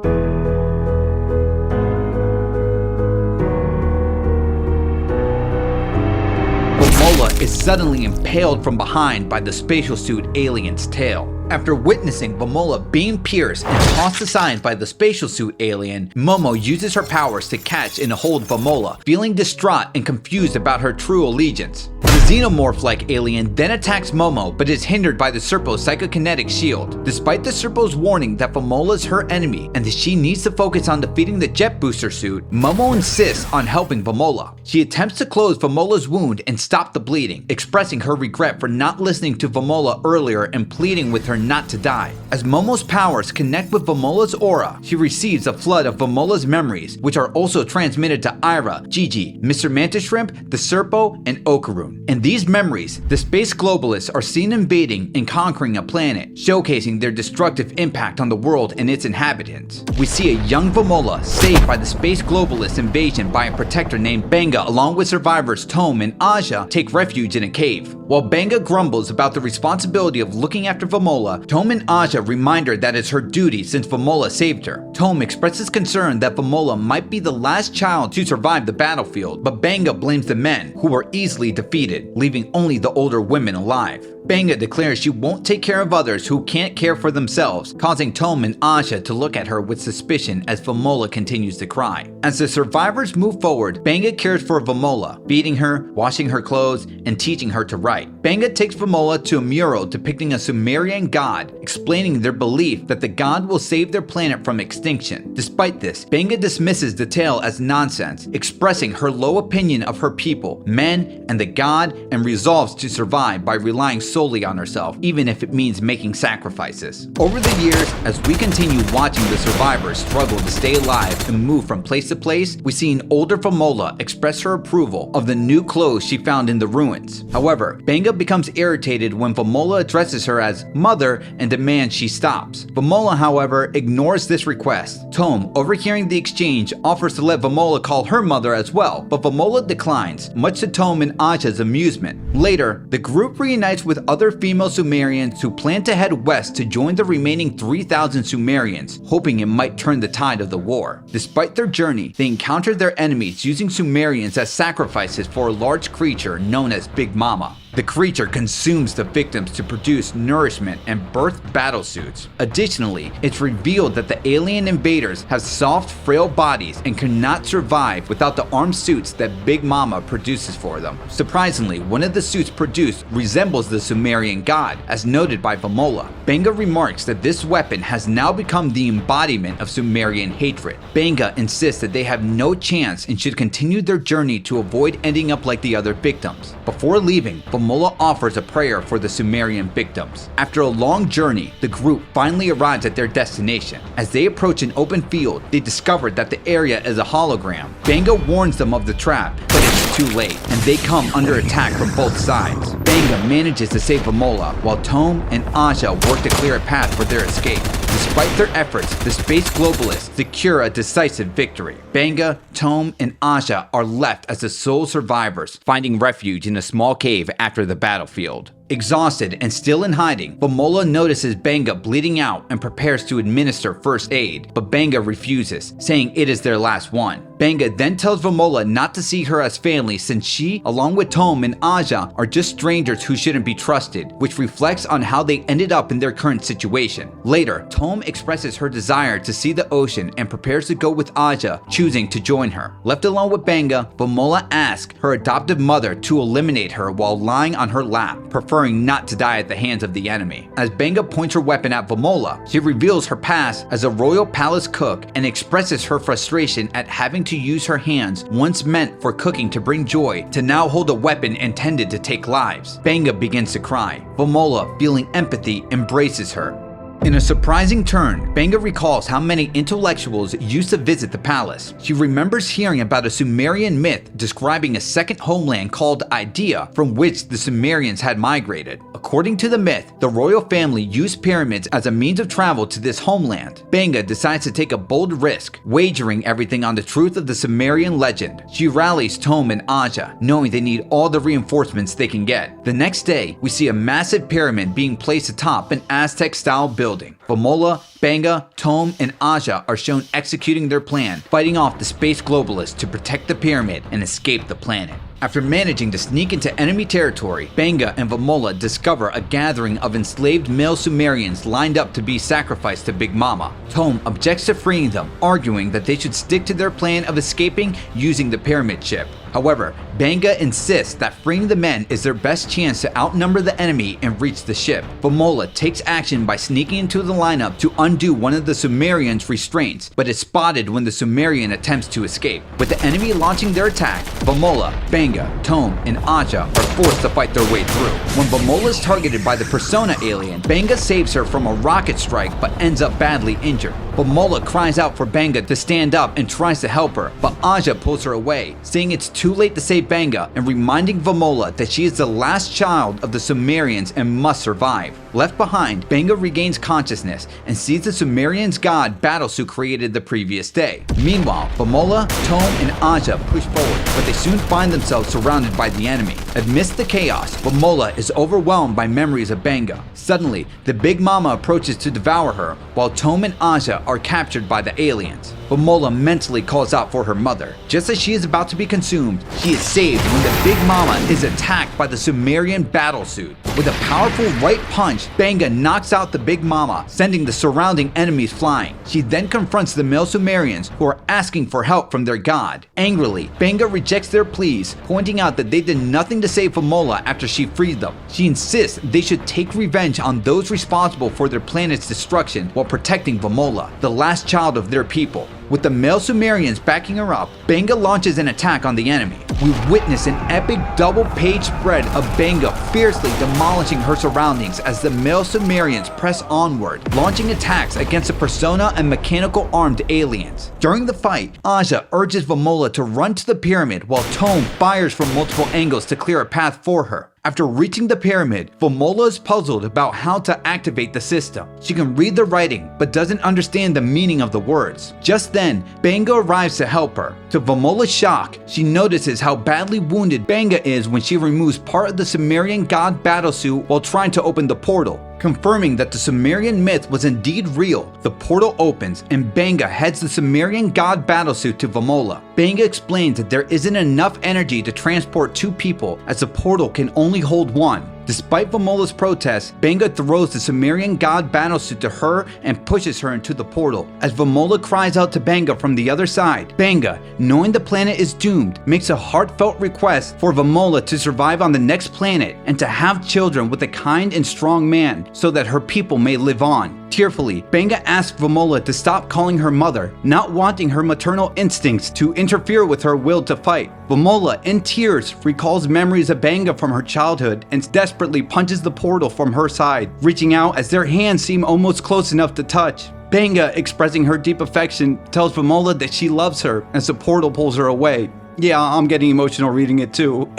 Vamola is suddenly impaled from behind by the spatial suit alien's tail. After witnessing Vamola being pierced and tossed aside by the spatial suit alien, Momo uses her powers to catch and hold Vamola, feeling distraught and confused about her true allegiance. The xenomorph-like alien then attacks Momo but is hindered by the Serpo's psychokinetic shield. Despite the Serpo's warning that Vamola is her enemy and that she needs to focus on defeating the jet booster suit, Momo insists on helping Vamola. She attempts to close Vamola's wound and stop the bleeding, expressing her regret for not listening to Vamola earlier and pleading with her not to die. As Momo's powers connect with Vamola's aura, she receives a flood of Vamola's memories, which are also transmitted to Ira, Gigi, Mr. Mantis Shrimp, the Serpo, and Okarun. In these memories, the Space Globalists are seen invading and conquering a planet, showcasing their destructive impact on the world and its inhabitants. We see a young Vamola saved by the Space Globalist invasion by a protector named Banga, along with survivors Tome and Aja take refuge in a cave. While Banga grumbles about the responsibility of looking after Vamola, Tome and Aja remind her that it's her duty since Vamola saved her. Tome expresses concern that Vamola might be the last child to survive the battlefield, but Banga blames the men, who were easily defeated, leaving only the older women alive. Banga declares she won't take care of others who can't care for themselves, causing Tome and Aja to look at her with suspicion as Vamola continues to cry. As the survivors move forward, Banga cares for Vamola, feeding her, washing her clothes, and teaching her to write. Banga takes Vamola to a mural depicting a Sumerian god, explaining their belief that the god will save their planet from extinction. Despite this, Banga dismisses the tale as nonsense, expressing her low opinion of her people, men, and the god, and resolves to survive by relying solely on herself, even if it means making sacrifices. Over the years, as we continue watching the survivors struggle to stay alive and move from place to place, we see an older Vamola express her approval of the new clothes she found in the ruins. However, Banga becomes irritated when Vamola addresses her as mother and demands she stops. Vamola, however, ignores this request. Tome, overhearing the exchange, offers to let Vamola call her mother as well, but Vamola declines, much to Tome and Aja's amusement. Later, the group reunites with other female Sumerians who plan to head west to join the remaining 3,000 Sumerians, hoping it might turn the tide of the war. Despite their journey, they encounter their enemies using Sumerians as sacrifices for a large creature known as Big Mama. The creature consumes the victims to produce nourishment and birth battlesuits. Additionally, it's revealed that the alien invaders have soft, frail bodies and cannot survive without the armed suits that Big Mama produces for them. Surprisingly, one of the suits produced resembles the Sumerian god, as noted by Vamola. Banga remarks that this weapon has now become the embodiment of Sumerian hatred. Banga insists that they have no chance and should continue their journey to avoid ending up like the other victims. Before leaving, Vamola offers a prayer for the Sumerian victims. After a long journey, the group finally arrives at their destination. As they approach an open field, they discover that the area is a hologram. Banga warns them of the trap, but it's too late, and they come under attack from both sides. Banga manages to save Vamola, while Tome and Aja work to clear a path for their escape. Despite their efforts, the Space Globalists secure a decisive victory. Banga, Tome, and Aja are left as the sole survivors, finding refuge in a small cave after the battlefield. Exhausted and still in hiding, Vamola notices Banga bleeding out and prepares to administer first aid, but Banga refuses, saying it is their last one. Banga then tells Vamola not to see her as family since she, along with Tome and Aja, are just strangers who shouldn't be trusted, which reflects on how they ended up in their current situation. Later, Tome expresses her desire to see the ocean and prepares to go with Aja, choosing to join her. Left alone with Banga, Vamola asks her adoptive mother to eliminate her while lying on her lap, preferring not to die at the hands of the enemy. As Banga points her weapon at Vamola, she reveals her past as a royal palace cook and expresses her frustration at having to use her hands, once meant for cooking to bring joy, to now hold a weapon intended to take lives. Banga begins to cry. Vamola, feeling empathy, embraces her. In a surprising turn, Banga recalls how many intellectuals used to visit the palace. She remembers hearing about a Sumerian myth describing a second homeland called Idea, from which the Sumerians had migrated. According to the myth, the royal family used pyramids as a means of travel to this homeland. Banga decides to take a bold risk, wagering everything on the truth of the Sumerian legend. She rallies Tome and Aja, knowing they need all the reinforcements they can get. The next day, we see a massive pyramid being placed atop an Aztec-style building. Vamola, Banga, Tome, and Aja are shown executing their plan, fighting off the Space Globalists to protect the pyramid and escape the planet. After managing to sneak into enemy territory, Banga and Vamola discover a gathering of enslaved male Sumerians lined up to be sacrificed to Big Mama. Tome objects to freeing them, arguing that they should stick to their plan of escaping using the pyramid ship. However, Banga insists that freeing the men is their best chance to outnumber the enemy and reach the ship. Vamola takes action by sneaking into the lineup to undo one of the Sumerians' restraints, but is spotted when the Sumerian attempts to escape. With the enemy launching their attack, Vamola, Banga, Tome, and Aja are forced to fight their way through. When Vamola is targeted by the Persona alien, Banga saves her from a rocket strike but ends up badly injured. Vamola cries out for Banga to stand up and tries to help her, but Aja pulls her away, saying it's too too late to save Banga and reminding Vamola that she is the last child of the Sumerians and must survive. Left behind, Banga regains consciousness and sees the Sumerian's god battlesuit created the previous day. Meanwhile, Vamola, Tome, and Aja push forward, but they soon find themselves surrounded by the enemy. Amidst the chaos, Vamola is overwhelmed by memories of Banga. Suddenly, the Big Mama approaches to devour her, while Tome and Aja are captured by the aliens. Vamola mentally calls out for her mother. Just as she is about to be consumed, she is saved when the Big Mama is attacked by the Sumerian battlesuit. With a powerful right punch, Banga knocks out the Big Mama, sending the surrounding enemies flying. She then confronts the male Sumerians who are asking for help from their god. Angrily, Banga rejects their pleas, pointing out that they did nothing to save Vamola after she freed them. She insists they should take revenge on those responsible for their planet's destruction while protecting Vamola, the last child of their people. With the male Sumerians backing her up, Banga launches an attack on the enemy. We witness an epic double-page spread of Banga fiercely demolishing her surroundings as the male Sumerians press onward, launching attacks against the persona and mechanical armed aliens. During the fight, Aja urges Vamola to run to the pyramid while Tome fires from multiple angles to clear a path for her. After reaching the pyramid, Vamola is puzzled about how to activate the system. She can read the writing, but doesn't understand the meaning of the words. Just then, Banga arrives to help her. To Vamola's shock, she notices how badly wounded Banga is when she removes part of the Sumerian god battlesuit while trying to open the portal. Confirming that the Sumerian myth was indeed real, the portal opens and Banga heads the Sumerian god battlesuit to Vamola. Banga explains that there isn't enough energy to transport two people as the portal can only hold one. Despite Vamola's protests, Banga throws the Sumerian god battlesuit to her and pushes her into the portal. As Vamola cries out to Banga from the other side, Banga, knowing the planet is doomed, makes a heartfelt request for Vamola to survive on the next planet and to have children with a kind and strong man so that her people may live on. Tearfully, Banga asks Vamola to stop calling her mother, not wanting her maternal instincts to interfere with her will to fight. Vamola, in tears, recalls memories of Banga from her childhood and desperately punches the portal from her side, reaching out as their hands seem almost close enough to touch. Banga, expressing her deep affection, tells Vamola that she loves her as the portal pulls her away. Yeah, I'm getting emotional reading it too.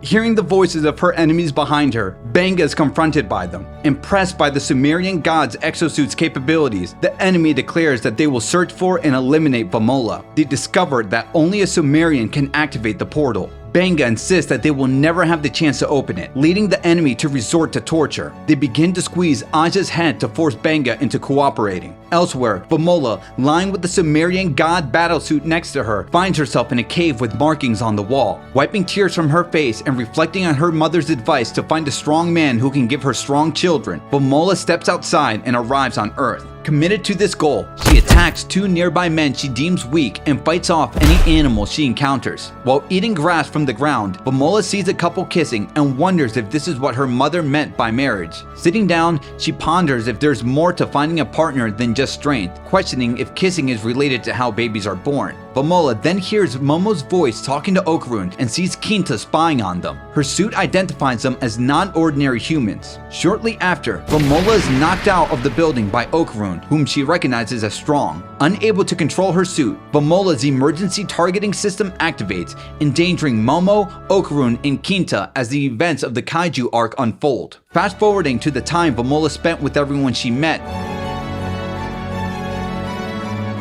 Hearing the voices of her enemies behind her, Banga is confronted by them. Impressed by the Sumerian god's exosuit's capabilities, the enemy declares that they will search for and eliminate Vamola. They discover that only a Sumerian can activate the portal. Banga insists that they will never have the chance to open it, leading the enemy to resort to torture. They begin to squeeze Aja's head to force Banga into cooperating. Elsewhere, Vamola, lying with the Sumerian god battlesuit next to her, finds herself in a cave with markings on the wall. Wiping tears from her face and reflecting on her mother's advice to find a strong man who can give her strong children, Vamola steps outside and arrives on Earth. Committed to this goal, she attacks two nearby men she deems weak and fights off any animal she encounters. While eating grass from the ground, Vamola sees a couple kissing and wonders if this is what her mother meant by marriage. Sitting down, she ponders if there's more to finding a partner than just strength, questioning if kissing is related to how babies are born. Vamola then hears Momo's voice talking to Okarun and sees Kinta spying on them. Her suit identifies them as non-ordinary humans. Shortly after, Vamola is knocked out of the building by Okarun, whom she recognizes as strong. Unable to control her suit, Vamola's emergency targeting system activates, endangering Momo, Okarun, and Kinta as the events of the Kaiju arc unfold. Fast forwarding to the time Vamola spent with everyone she met,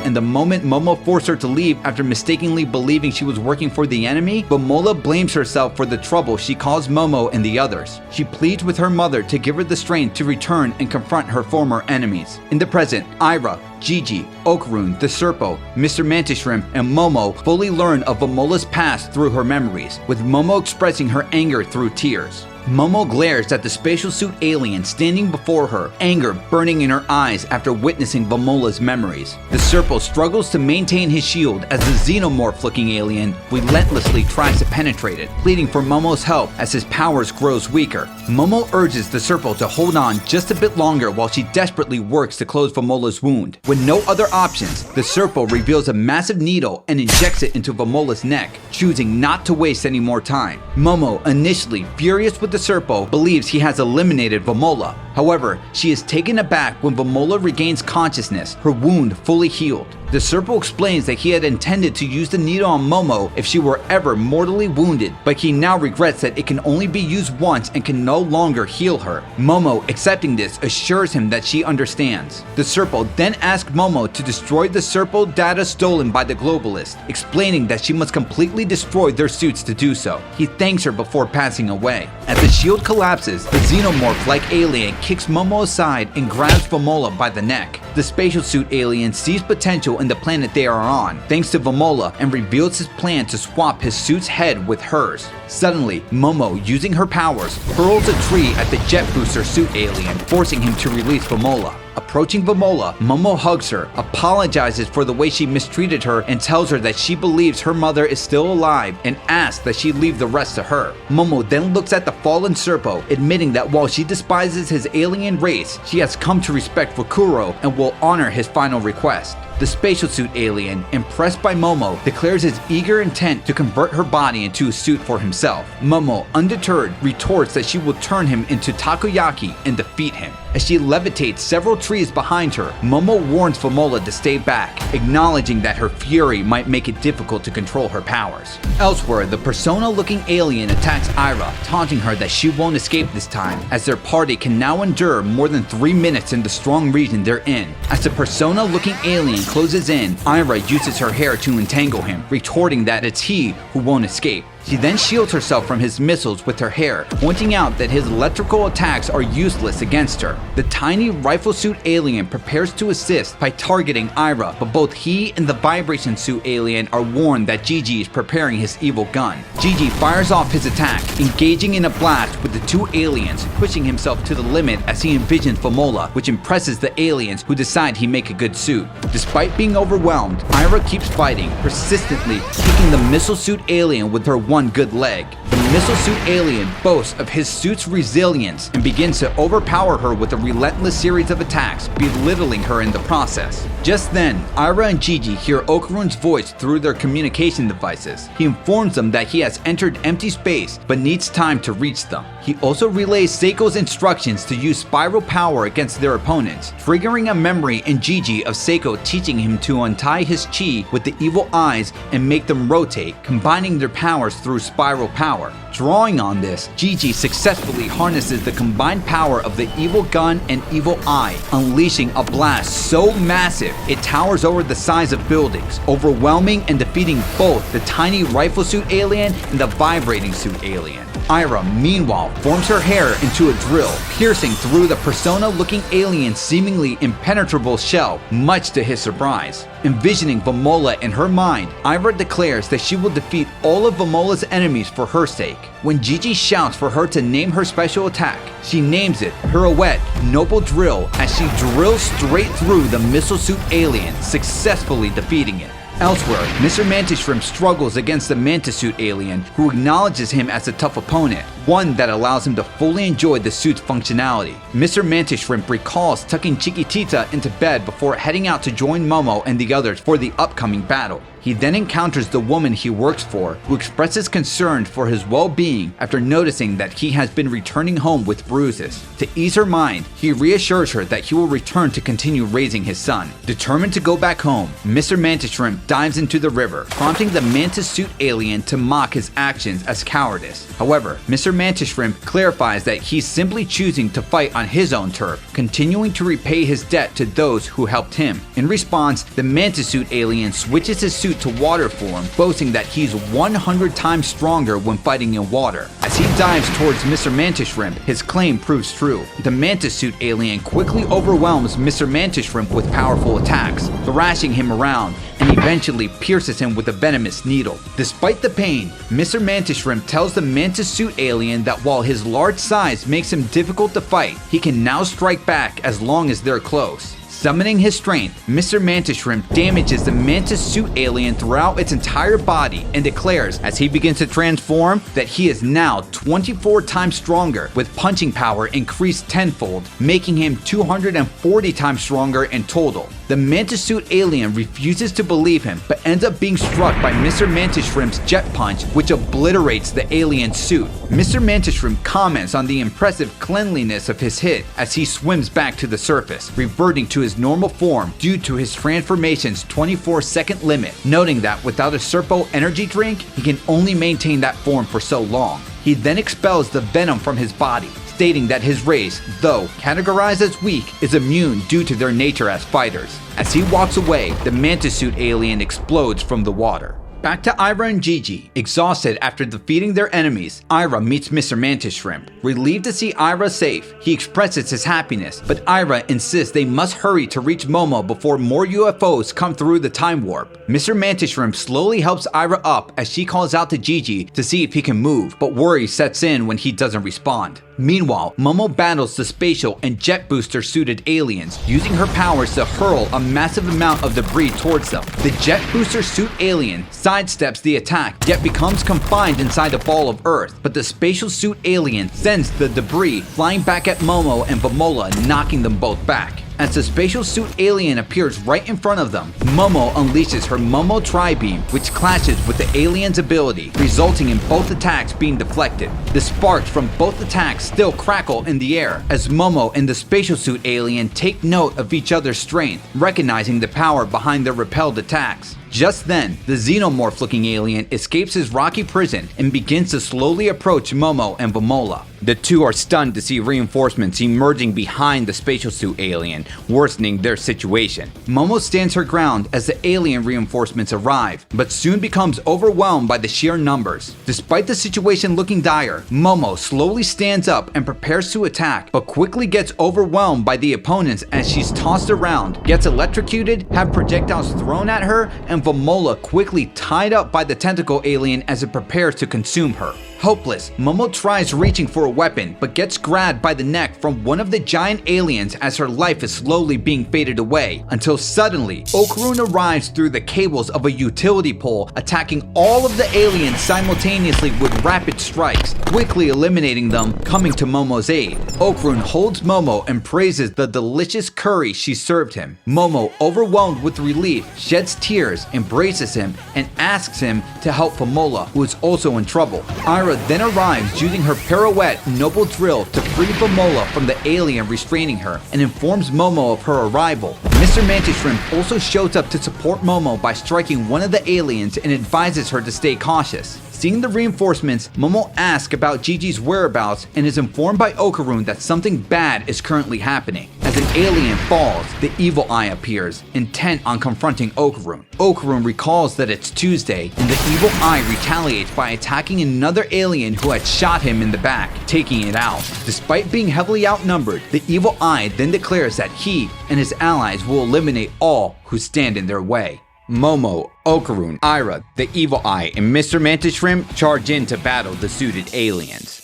and the moment Momo forced her to leave after mistakenly believing she was working for the enemy, Vamola blames herself for the trouble she caused Momo and the others. She pleads with her mother to give her the strength to return and confront her former enemies. In the present, Ira, Gigi, Okarun, the Serpo, Mr. Mantis Shrimp, and Momo fully learn of Vamola's past through her memories, with Momo expressing her anger through tears. Momo glares at the spatial suit alien standing before her, anger burning in her eyes after witnessing Vamola's memories. The Serpo struggles to maintain his shield as the xenomorph-looking alien relentlessly tries to penetrate it, pleading for Momo's help as his powers grows weaker. Momo urges the Serpo to hold on just a bit longer while she desperately works to close Vamola's wound. With no other options, the Serpo reveals a massive needle and injects it into Vamola's neck, choosing not to waste any more time. Momo, initially furious with the Serpo, believes he has eliminated Vamola, However, she is taken aback when Vamola regains consciousness, her wound fully healed. The Serpo explains that he had intended to use the needle on Momo if she were ever mortally wounded, but he now regrets that it can only be used once and can no longer heal her. Momo, accepting this, assures him that she understands. The Serpo then asks Momo to destroy the Serpo data stolen by the globalists, explaining that she must completely destroy their suits to do so. He thanks her before passing away. As the shield collapses, the xenomorph-like alien kicks Momo aside and grabs Vamola by the neck. The spatial suit alien sees potential in the planet they are on, thanks to Vamola, and reveals his plan to swap his suit's head with hers. Suddenly, Momo, using her powers, hurls a tree at the jet booster suit alien, forcing him to release Vamola. Approaching Vamola, Momo hugs her, apologizes for the way she mistreated her, and tells her that she believes her mother is still alive and asks that she leave the rest to her. Momo then looks at the fallen Serpo, admitting that while she despises his alien race, she has come to respect Fukuro and will honor his final request. The spatial suit alien, impressed by Momo, declares his eager intent to convert her body into a suit for himself. Momo, undeterred, retorts that she will turn him into takoyaki and defeat him. As she levitates several trees behind her, Momo warns Vamola to stay back, acknowledging that her fury might make it difficult to control her powers. Elsewhere, the persona-looking alien attacks Ira, taunting her that she won't escape this time, as their party can now endure more than 3 minutes in the strong region they're in. As the persona-looking alien closes in, Ira uses her hair to entangle him, retorting that it's he who won't escape. She then shields herself from his missiles with her hair, pointing out that his electrical attacks are useless against her. The tiny rifle suit alien prepares to assist by targeting Ira, but both he and the vibration suit alien are warned that Gigi is preparing his evil gun. Gigi fires off his attack, engaging in a blast with the two aliens, pushing himself to the limit as he envisions Vamola, which impresses the aliens who decide he make a good suit. Despite being overwhelmed, Ira keeps fighting, persistently kicking the missile suit alien with her one good leg. The missile suit alien boasts of his suit's resilience and begins to overpower her with a relentless series of attacks, belittling her in the process. Just then, Ira and Gigi hear Okarun's voice through their communication devices. He informs them that he has entered empty space but needs time to reach them. He also relays Seiko's instructions to use spiral power against their opponents, triggering a memory in Gigi of Seiko teaching him to untie his chi with the evil eyes and make them rotate, combining their powers through spiral power. Drawing on this, Gigi successfully harnesses the combined power of the evil gun and evil eye, unleashing a blast so massive it towers over the size of buildings, overwhelming and defeating both the tiny rifle suit alien and the vibrating suit alien. Ira, meanwhile, forms her hair into a drill, piercing through the persona-looking alien's seemingly impenetrable shell, much to his surprise. Envisioning Vamola in her mind, Ira declares that she will defeat all of Vamola's enemies for her sake. When Gigi shouts for her to name her special attack, she names it Pirouette Noble Drill as she drills straight through the missile suit alien, successfully defeating it. Elsewhere, Mr. Mantis Shrimp struggles against the Mantis Suit alien, who acknowledges him as a tough opponent, one that allows him to fully enjoy the suit's functionality. Mr. Mantis Shrimp recalls tucking Chiquitita into bed before heading out to join Momo and the others for the upcoming battle. He then encounters the woman he works for, who expresses concern for his well-being after noticing that he has been returning home with bruises. To ease her mind, he reassures her that he will return to continue raising his son. Determined to go back home, Mr. Mantis Shrimp dives into the river, prompting the Mantis Suit alien to mock his actions as cowardice. However, Mr. Mantis Shrimp clarifies that he's simply choosing to fight on his own turf, continuing to repay his debt to those who helped him. In response, the Mantis Suit alien switches his suit to water form, boasting that he's 100 times stronger when fighting in water. As he dives towards Mr. Mantis Shrimp, his claim proves true. The Mantis Suit alien quickly overwhelms Mr. Mantis Shrimp with powerful attacks, thrashing him around, and eventually pierces him with a venomous needle. Despite the pain, Mr. Mantis Shrimp tells the Mantis Suit alien that while his large size makes him difficult to fight, he can now strike back as long as they're close. Summoning his strength, Mr. Mantis Shrimp damages the Mantis Suit alien throughout its entire body and declares, as he begins to transform, that he is now 24 times stronger, with punching power increased tenfold, making him 240 times stronger in total. The mantis suit alien refuses to believe him, but ends up being struck by Mr. Mantis Shrimp's jet punch, which obliterates the alien suit. Mr. Mantis Shrimp comments on the impressive cleanliness of his hit as he swims back to the surface, reverting to his normal form due to his transformation's 24-second limit, noting that without a Serpo energy drink, he can only maintain that form for so long. He then expels the venom from his body, stating that his race, though categorized as weak, is immune due to their nature as fighters. As he walks away, the mantis suit alien explodes from the water. Back to Ira and Gigi. Exhausted after defeating their enemies, Ira meets Mr. Mantis Shrimp. Relieved to see Ira safe, he expresses his happiness, but Ira insists they must hurry to reach Momo before more UFOs come through the time warp. Mr. Mantis Shrimp slowly helps Ira up as she calls out to Gigi to see if he can move, but worry sets in when he doesn't respond. Meanwhile, Momo battles the spatial and jet booster suited aliens, using her powers to hurl a massive amount of debris towards them. The jet booster suit alien sidesteps the attack, yet becomes confined inside a ball of earth, but the spatial suit alien sends the debris flying back at Momo and Vamola, knocking them both back. As the spatial suit alien appears right in front of them, Momo unleashes her Momo Tri-Beam, which clashes with the alien's ability, resulting in both attacks being deflected. The sparks from both attacks still crackle in the air, as Momo and the spatial suit alien take note of each other's strength, recognizing the power behind their repelled attacks. Just then, the xenomorph-looking alien escapes his rocky prison and begins to slowly approach Momo and Vamola. The two are stunned to see reinforcements emerging behind the spatial suit alien, worsening their situation. Momo stands her ground as the alien reinforcements arrive, but soon becomes overwhelmed by the sheer numbers. Despite the situation looking dire, Momo slowly stands up and prepares to attack, but quickly gets overwhelmed by the opponents as she's tossed around, gets electrocuted, have projectiles thrown at her, and Vamola quickly tied up by the tentacle alien as it prepares to consume her. Hopeless, Momo tries reaching for a weapon, but gets grabbed by the neck from one of the giant aliens as her life is slowly being faded away, until suddenly, Okarun arrives through the cables of a utility pole, attacking all of the aliens simultaneously with rapid strikes, quickly eliminating them, coming to Momo's aid. Okarun holds Momo and praises the delicious curry she served him. Momo, overwhelmed with relief, sheds tears, embraces him, and asks him to help Vamola, who is also in trouble. Ira then arrives using her pirouette noble drill to free Vamola from the alien restraining her, and informs Momo of her arrival. Mr. Mantis Shrimp also shows up to support Momo by striking one of the aliens and advises her to stay cautious. Seeing the reinforcements, Momo asks about Gigi's whereabouts and is informed by Okarun that something bad is currently happening. As an alien falls, the evil eye appears, intent on confronting Okarun. Okarun recalls that it's Tuesday, and the evil eye retaliates by attacking another alien who had shot him in the back, taking it out. Despite being heavily outnumbered, the evil eye then declares that he and his allies will eliminate all who stand in their way. Momo, Okarun, Ira, the Evil Eye, and Mr. Mantis Shrimp charge in to battle the suited aliens.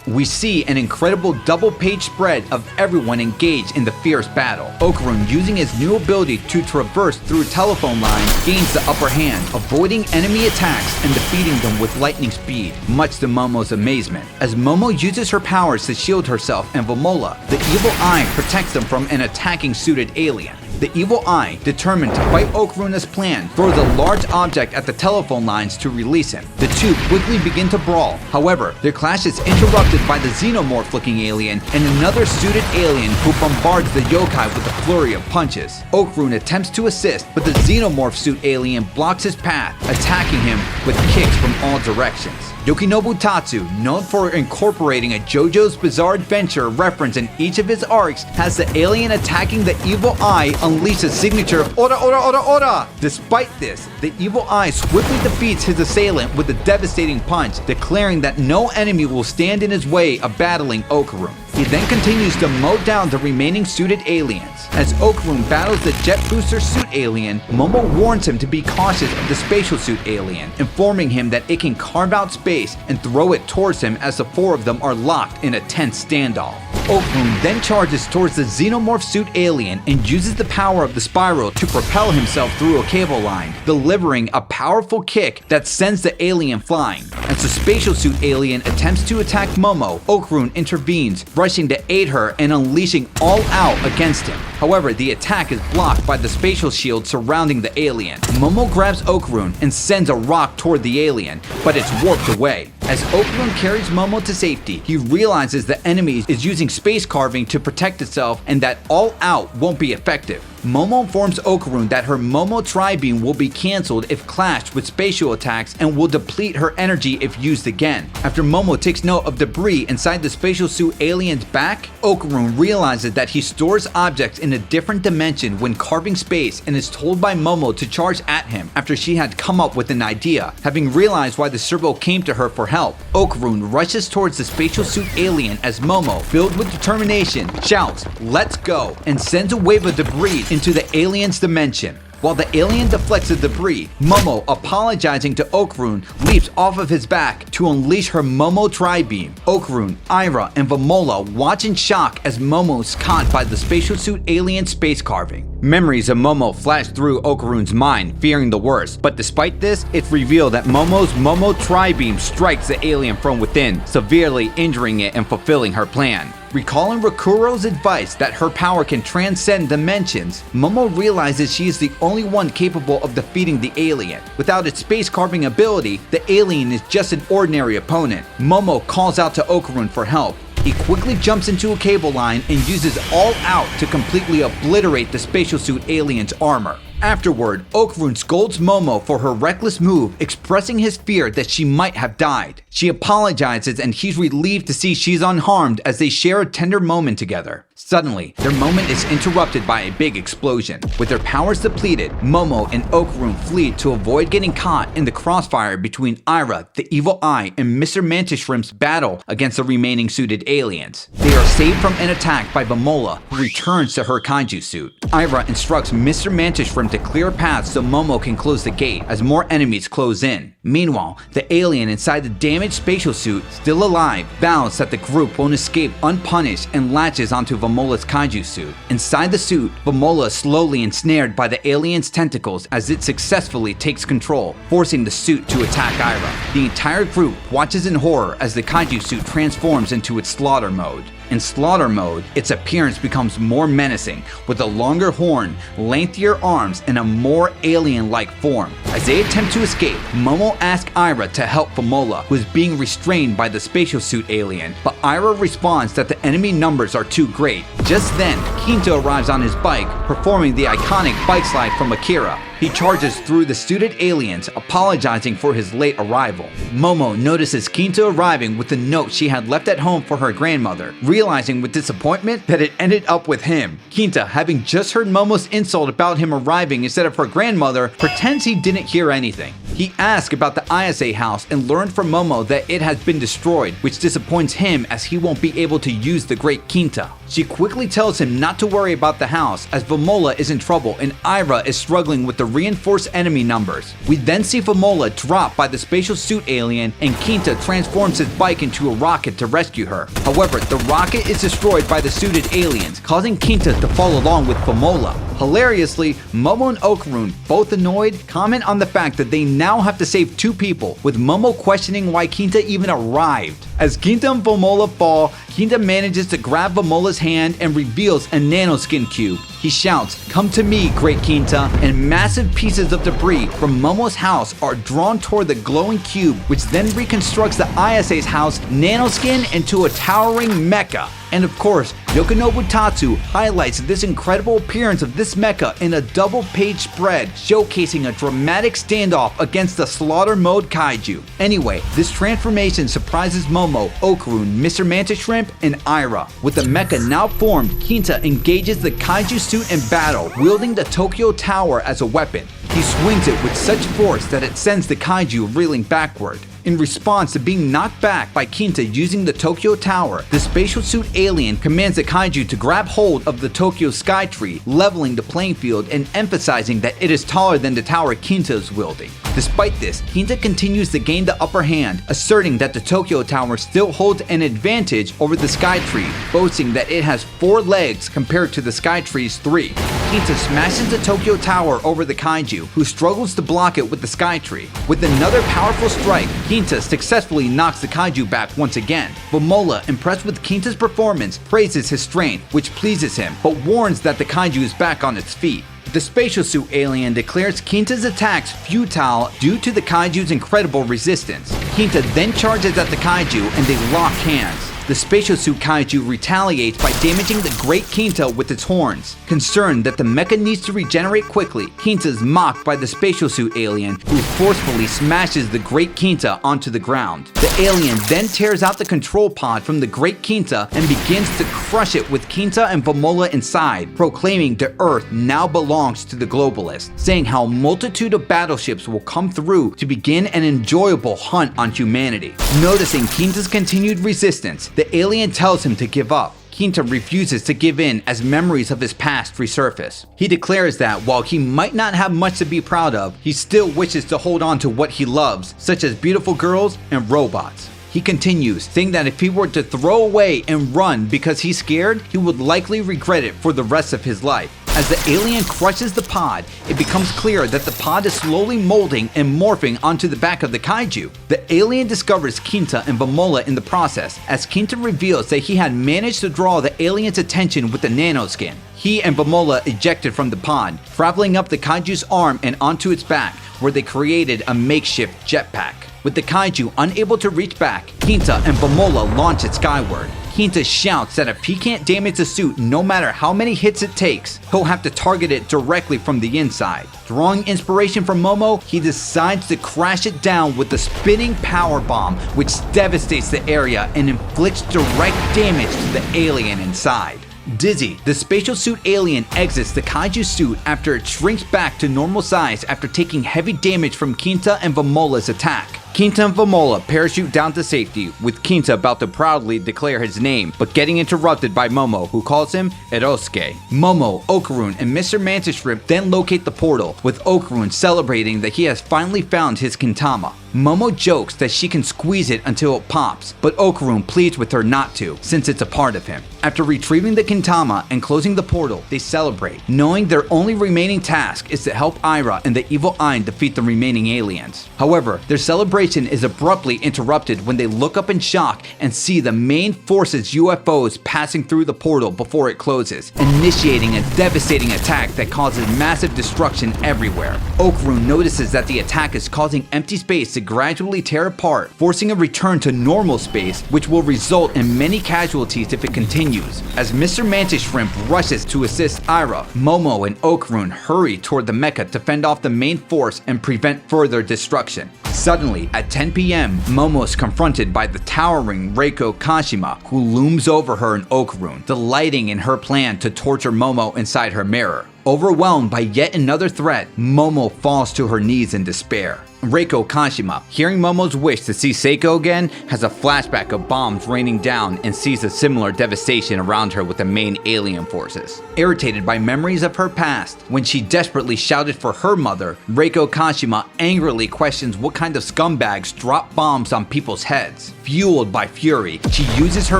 We see an incredible double-page spread of everyone engaged in the fierce battle. Okarun, using his new ability to traverse through telephone lines, gains the upper hand, avoiding enemy attacks and defeating them with lightning speed, much to Momo's amazement. As Momo uses her powers to shield herself and Vamola, the Evil Eye protects them from an attacking suited alien. The Evil Eye, determined to fight Okarun as planned, throws a large object at the telephone lines to release him. The two quickly begin to brawl. However, their clash is interrupted by the xenomorph-looking alien and another suited alien who bombards the yokai with a flurry of punches. Okarun attempts to assist, but the xenomorph suit alien blocks his path, attacking him with kicks from all directions. Yokinobu Tatsu, known for incorporating a JoJo's Bizarre Adventure reference in each of his arcs, has the alien attacking the Evil Eye unleash a signature Ora Ora Ora Ora! Despite this, the Evil Eye swiftly defeats his assailant with a devastating punch, declaring that no enemy will stand in his way of battling Okarun. He then continues to mow down the remaining suited aliens. As Okarun battles the jet booster suit alien, Momo warns him to be cautious of the spatial suit alien, informing him that it can carve out space and throw it towards him as the four of them are locked in a tense standoff. Okarun then charges towards the xenomorph suit alien and uses the power of the spiral to propel himself through a cable line, delivering a powerful kick that sends the alien flying. As the spatial suit alien attempts to attack Momo, Okarun intervenes, rushing to aid her and unleashing all out against him. However, the attack is blocked by the spatial shield surrounding the alien. Momo grabs Okarun and sends a rock toward the alien, but it's warped away. As Okarun carries Momo to safety, he realizes the enemy is using space carving to protect itself and that all out won't be effective. Momo informs Okarun that her Momo Tri-Beam will be cancelled if clashed with spatial attacks and will deplete her energy if used again. After Momo takes note of debris inside the spatial suit alien's back, Okarun realizes that he stores objects in a different dimension when carving space and is told by Momo to charge at him after she had come up with an idea. Having realized why the servo came to her for help, Okarun rushes towards the spatial suit alien as Momo, filled with determination, shouts, "Let's go," and sends a wave of debris into the alien's dimension. While the alien deflects the debris, Momo, apologizing to Okarun, leaps off of his back to unleash her Momo Tri-Beam. Okarun, Ira, and Vamola watch in shock as Momo is caught by the spatial suit alien space carving. Memories of Momo flash through Okarun's mind, fearing the worst, but despite this, it's revealed that Momo's Momo Tri-Beam strikes the alien from within, severely injuring it and fulfilling her plan. Recalling Rakuro's advice that her power can transcend dimensions, Momo realizes she is the only one capable of defeating the alien. Without its space carving ability, the alien is just an ordinary opponent. Momo calls out to Okarun for help. He quickly jumps into a cable line and uses all out to completely obliterate the spatial suit alien's armor. Afterward, Okarun scolds Momo for her reckless move, expressing his fear that she might have died. She apologizes and he's relieved to see she's unharmed as they share a tender moment together. Suddenly, their moment is interrupted by a big explosion. With their powers depleted, Momo and Okarun flee to avoid getting caught in the crossfire between Ira, the Evil Eye, and Mr. Mantis Shrimp's battle against the remaining suited aliens. They are saved from an attack by Vamola, who returns to her kaiju suit. Ira instructs Mr. Mantis Shrimp to clear paths so Momo can close the gate as more enemies close in. Meanwhile, the alien inside the damaged spatial suit, still alive, vows that the group won't escape unpunished and latches onto Vamola's kaiju suit. Inside the suit, Vamola is slowly ensnared by the alien's tentacles as it successfully takes control, forcing the suit to attack Ira. The entire group watches in horror as the kaiju suit transforms into its slaughter mode. In slaughter mode, its appearance becomes more menacing, with a longer horn, lengthier arms, and a more alien-like form. As they attempt to escape, Momo asks Ira to help Vamola, who is being restrained by the spatial suit alien, but Ira responds that the enemy numbers are too great. Just then, Kinta arrives on his bike, performing the iconic bike slide from Akira. He charges through the suited aliens, apologizing for his late arrival. Momo notices Kinta arriving with the note she had left at home for her grandmother, realizing with disappointment that it ended up with him. Kinta, having just heard Momo's insult about him arriving instead of her grandmother, pretends he didn't hear anything. He asks about the ISA house and learned from Momo that it has been destroyed, which disappoints him as he won't be able to use the great Kinta. She quickly tells him not to worry about the house as Vamola is in trouble and Ira is struggling with the reinforced enemy numbers. We then see Vamola dropped by the spatial suit alien and Kinta transforms his bike into a rocket to rescue her. However, the rocket is destroyed by the suited aliens, causing Kinta to fall along with Vamola. Hilariously, Momo and Okarun, both annoyed, comment on the fact that they now have to save two people, with Momo questioning why Kinta even arrived. As Kinta and Vamola fall, Kinta manages to grab Vamola's hand and reveals a nanoskin cube. He shouts, "Come to me, great Kinta," and massive pieces of debris from Momo's house are drawn toward the glowing cube, which then reconstructs the ISA's house nanoskin into a towering mecha. And of course, Yokonobu Tatsu highlights this incredible appearance of this mecha in a double-page spread, showcasing a dramatic standoff against the slaughter mode kaiju. Anyway, this transformation surprises Momo, Okarun, Mr. Mantis Shrimp, and Ira. With the mecha now formed, Kinta engages the kaiju suit in battle, wielding the Tokyo Tower as a weapon. He swings it with such force that it sends the kaiju reeling backward. In response to being knocked back by Kinta using the Tokyo Tower, the spatial suit alien commands the kaiju to grab hold of the Tokyo Sky Tree, leveling the playing field and emphasizing that it is taller than the tower Kinta is wielding. Despite this, Kinta continues to gain the upper hand, asserting that the Tokyo Tower still holds an advantage over the Sky Tree, boasting that it has 4 legs compared to the Sky Tree's 3. Kinta smashes the Tokyo Tower over the kaiju, who struggles to block it with the Sky Tree. With another powerful strike, Kinta successfully knocks the kaiju back once again. Vamola, impressed with Kinta's performance, praises his strength, which pleases him, but warns that the kaiju is back on its feet. The spatial suit alien declares Kinta's attacks futile due to the kaiju's incredible resistance. Kinta then charges at the kaiju and they lock hands. The spatial suit kaiju retaliates by damaging the great Kinta with its horns. Concerned that the mecha needs to regenerate quickly, Kinta is mocked by the spatial suit alien, who forcefully smashes the great Kinta onto the ground. The alien then tears out the control pod from the great Kinta and begins to crush it with Kinta and Vamola inside, proclaiming the Earth now belongs to the globalists, saying how a multitude of battleships will come through to begin an enjoyable hunt on humanity. Noticing Kinta's continued resistance, the alien tells him to give up. Kinta refuses to give in as memories of his past resurface. He declares that while he might not have much to be proud of, he still wishes to hold on to what he loves, such as beautiful girls and robots. He continues, saying that if he were to throw away and run because he's scared, he would likely regret it for the rest of his life. As the alien crushes the pod, it becomes clear that the pod is slowly molding and morphing onto the back of the kaiju. The alien discovers Kinta and Vamola in the process, as Kinta reveals that he had managed to draw the alien's attention with the nanoskin. He and Vamola ejected from the pod, traveling up the kaiju's arm and onto its back, where they created a makeshift jetpack. With the kaiju unable to reach back, Kinta and Vamola launch it skyward. Kinta shouts that if he can't damage the suit no matter how many hits it takes, he'll have to target it directly from the inside. Drawing inspiration from Momo, he decides to crash it down with the spinning power bomb, which devastates the area and inflicts direct damage to the alien inside. Dizzy, the spatial suit alien exits the kaiju suit after it shrinks back to normal size after taking heavy damage from Kinta and Vamola's attack. Kinta and Vamola parachute down to safety, with Kinta about to proudly declare his name, but getting interrupted by Momo, who calls him Erosuke. Momo, Okarun, and Mr. Mantis Shrimp then locate the portal, with Okarun celebrating that he has finally found his Kintama. Momo jokes that she can squeeze it until it pops, but Okarun pleads with her not to, since it's a part of him. After retrieving the Kintama and closing the portal, they celebrate, knowing their only remaining task is to help Aira and the evil Ein defeat the remaining aliens. However, their celebration is abruptly interrupted when they look up in shock and see the main force's UFOs passing through the portal before it closes, initiating a devastating attack that causes massive destruction everywhere. Okarun notices that the attack is causing empty space to gradually tear apart, forcing a return to normal space, which will result in many casualties if it continues. As Mr. Mantis Shrimp rushes to assist Aira, Momo and Okarun hurry toward the mecha to fend off the main force and prevent further destruction. Suddenly, at 10 p.m., Momo is confronted by the towering Reiko Kashima, who looms over her and Okarun, delighting in her plan to torture Momo inside her mirror. Overwhelmed by yet another threat, Momo falls to her knees in despair. Reiko Kashima, hearing Momo's wish to see Seiko again, has a flashback of bombs raining down and sees a similar devastation around her with the main alien forces. Irritated by memories of her past, when she desperately shouted for her mother, Reiko Kashima angrily questions what kind of scumbags drop bombs on people's heads. Fueled by fury, she uses her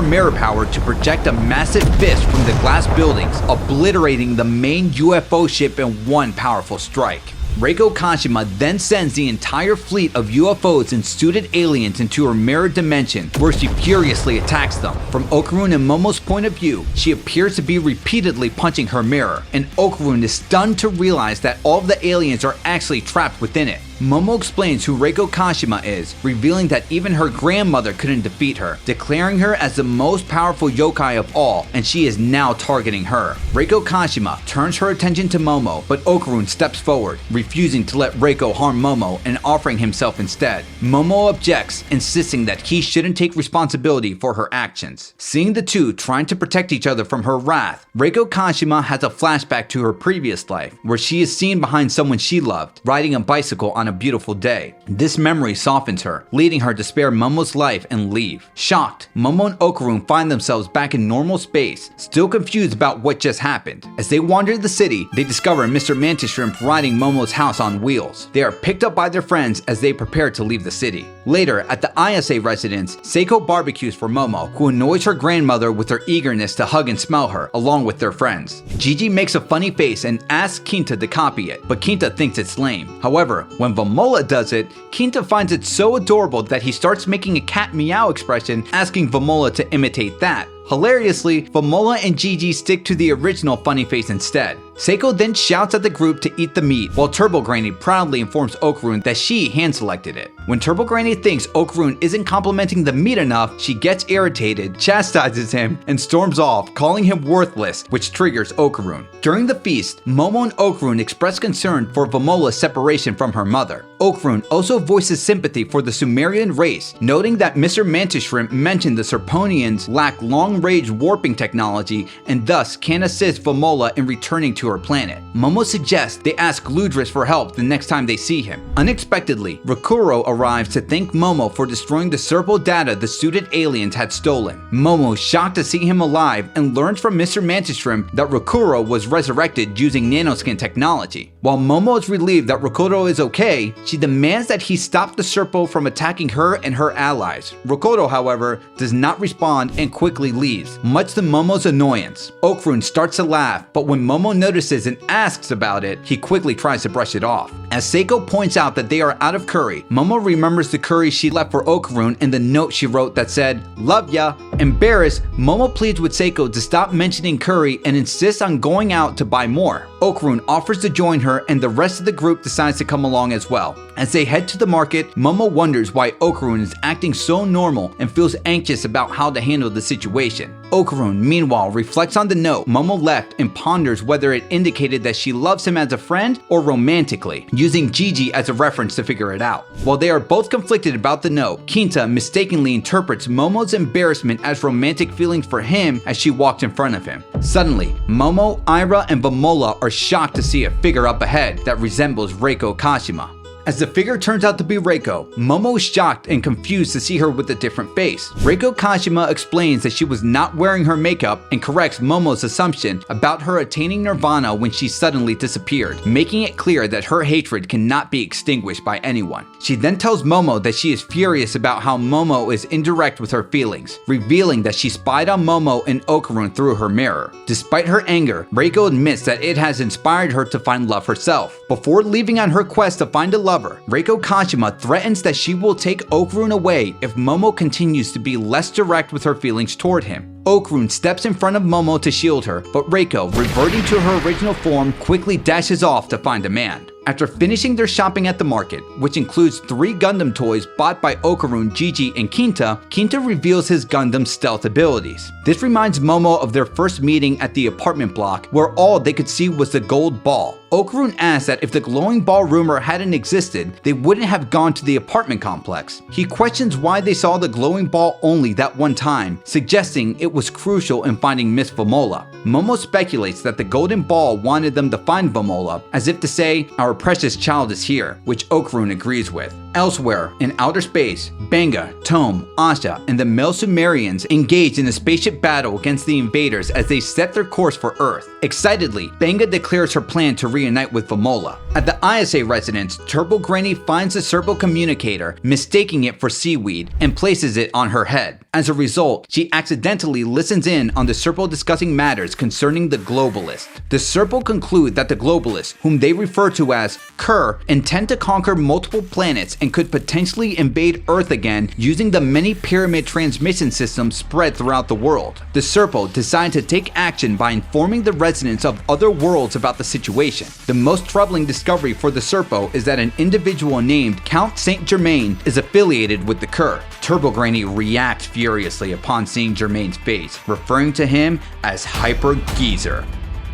mirror power to project a massive fist from the glass buildings, obliterating the main UFO ship in one powerful strike. Reiko Kashima then sends the entire fleet of UFOs and suited aliens into her mirror dimension, where she furiously attacks them. From Okarun and Momo's point of view, she appears to be repeatedly punching her mirror, and Okarun is stunned to realize that all of the aliens are actually trapped within it. Momo explains who Reiko Kashima is, revealing that even her grandmother couldn't defeat her, declaring her as the most powerful yokai of all, and she is now targeting her. Reiko Kashima turns her attention to Momo, but Okarun steps forward, refusing to let Reiko harm Momo and offering himself instead. Momo objects, insisting that he shouldn't take responsibility for her actions. Seeing the two trying to protect each other from her wrath, Reiko Kashima has a flashback to her previous life, where she is seen behind someone she loved, riding a bicycle on a beautiful day. This memory softens her, leading her to spare Momo's life and leave. Shocked, Momo and Okarun find themselves back in normal space, still confused about what just happened. As they wander the city, they discover Mr. Mantis Shrimp riding Momo's house on wheels. They are picked up by their friends as they prepare to leave the city. Later, at the ISA residence, Seiko barbecues for Momo, who annoys her grandmother with her eagerness to hug and smell her, along with their friends. Gigi makes a funny face and asks Kinta to copy it, but Kinta thinks it's lame. However, when Vamola does it, Kinta finds it so adorable that he starts making a cat meow expression, asking Vamola to imitate that. Hilariously, Vamola and Gigi stick to the original funny face instead. Seiko then shouts at the group to eat the meat, while Turbo Granny proudly informs Okarun that she hand-selected it. When Turbo Granny thinks Okarun isn't complimenting the meat enough, she gets irritated, chastises him, and storms off, calling him worthless, which triggers Okarun. During the feast, Momo and Okarun express concern for Vamola's separation from her mother. Okarun also voices sympathy for the Sumerian race, noting that Mr. Mantis Shrimp mentioned the Serponians lack long-range warping technology and thus can assist Vamola in returning to her planet. Momo suggests they ask Gludris for help the next time they see him. Unexpectedly, Reiko arrives to thank Momo for destroying the Serpo data the suited aliens had stolen. Momo is shocked to see him alive and learns from Mr. Mantis Shrimp that Reiko was resurrected using nanoskin technology. While Momo is relieved that Reiko is okay, she demands that he stop the Serpo from attacking her and her allies. Reiko, however, does not respond and quickly leaves, much to Momo's annoyance. Okarun starts to laugh, but when Momo notices and asks about it, he quickly tries to brush it off. As Seiko points out that they are out of curry, Momo remembers the curry she left for Okarun and the note she wrote that said, "Love ya." Embarrassed, Momo pleads with Seiko to stop mentioning curry and insists on going out to buy more. Okarun offers to join her and the rest of the group decides to come along as well. As they head to the market, Momo wonders why Okarun is acting so normal and feels anxious about how to handle the situation. Okarun, meanwhile, reflects on the note Momo left and ponders whether it indicated that she loves him as a friend or romantically, using Gigi as a reference to figure it out. While they are both conflicted about the note, Kinta mistakenly interprets Momo's embarrassment as romantic feelings for him as she walks in front of him. Suddenly, Momo, Ira, and Vamola are shocked to see a figure up ahead that resembles Reiko Kashima. As the figure turns out to be Reiko, Momo is shocked and confused to see her with a different face. Reiko Kashima explains that she was not wearing her makeup and corrects Momo's assumption about her attaining nirvana when she suddenly disappeared, making it clear that her hatred cannot be extinguished by anyone. She then tells Momo that she is furious about how Momo is indirect with her feelings, revealing that she spied on Momo and Okarun through her mirror. Despite her anger, Reiko admits that it has inspired her to find love herself. Before leaving on her quest to find a lover, Reiko Kashima threatens that she will take Okarun away if Momo continues to be less direct with her feelings toward him. Okarun steps in front of Momo to shield her, but Reiko, reverting to her original form, quickly dashes off to find a man. After finishing their shopping at the market, which includes 3 Gundam toys bought by Okarun, Gigi, and Kinta, Kinta reveals his Gundam stealth abilities. This reminds Momo of their first meeting at the apartment block, where all they could see was the gold ball. Okarun asks that if the glowing ball rumor hadn't existed, they wouldn't have gone to the apartment complex. He questions why they saw the glowing ball only that one time, suggesting it was crucial in finding Miss Vamola. Momo speculates that the golden ball wanted them to find Vamola, as if to say, "Our precious child is here," which Okarun agrees with. Elsewhere, in outer space, Banga, Tome, Asha, and the male Sumerians engage in a spaceship battle against the invaders as they set their course for Earth. Excitedly, Banga declares her plan to reunite with Vamola. At the ISA residence, Turbo Granny finds the Serpo communicator, mistaking it for seaweed, and places it on her head. As a result, she accidentally listens in on the Serpo discussing matters concerning the globalists. The Serpo conclude that the globalists, whom they refer to as Kerr, intend to conquer multiple planets and could potentially invade Earth again using the many pyramid transmission systems spread throughout the world. The Serpo decide to take action by informing the residents of other worlds about the situation. The most troubling discovery for the Serpo is that an individual named Count Saint Germain is affiliated with the Kerr. Turbo Granny reacts furiously upon seeing Germain's face, referring to him as Hyper Geezer.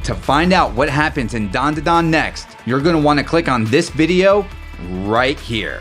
To find out what happens in DanDaDan next, you're going to want to click on this video right here.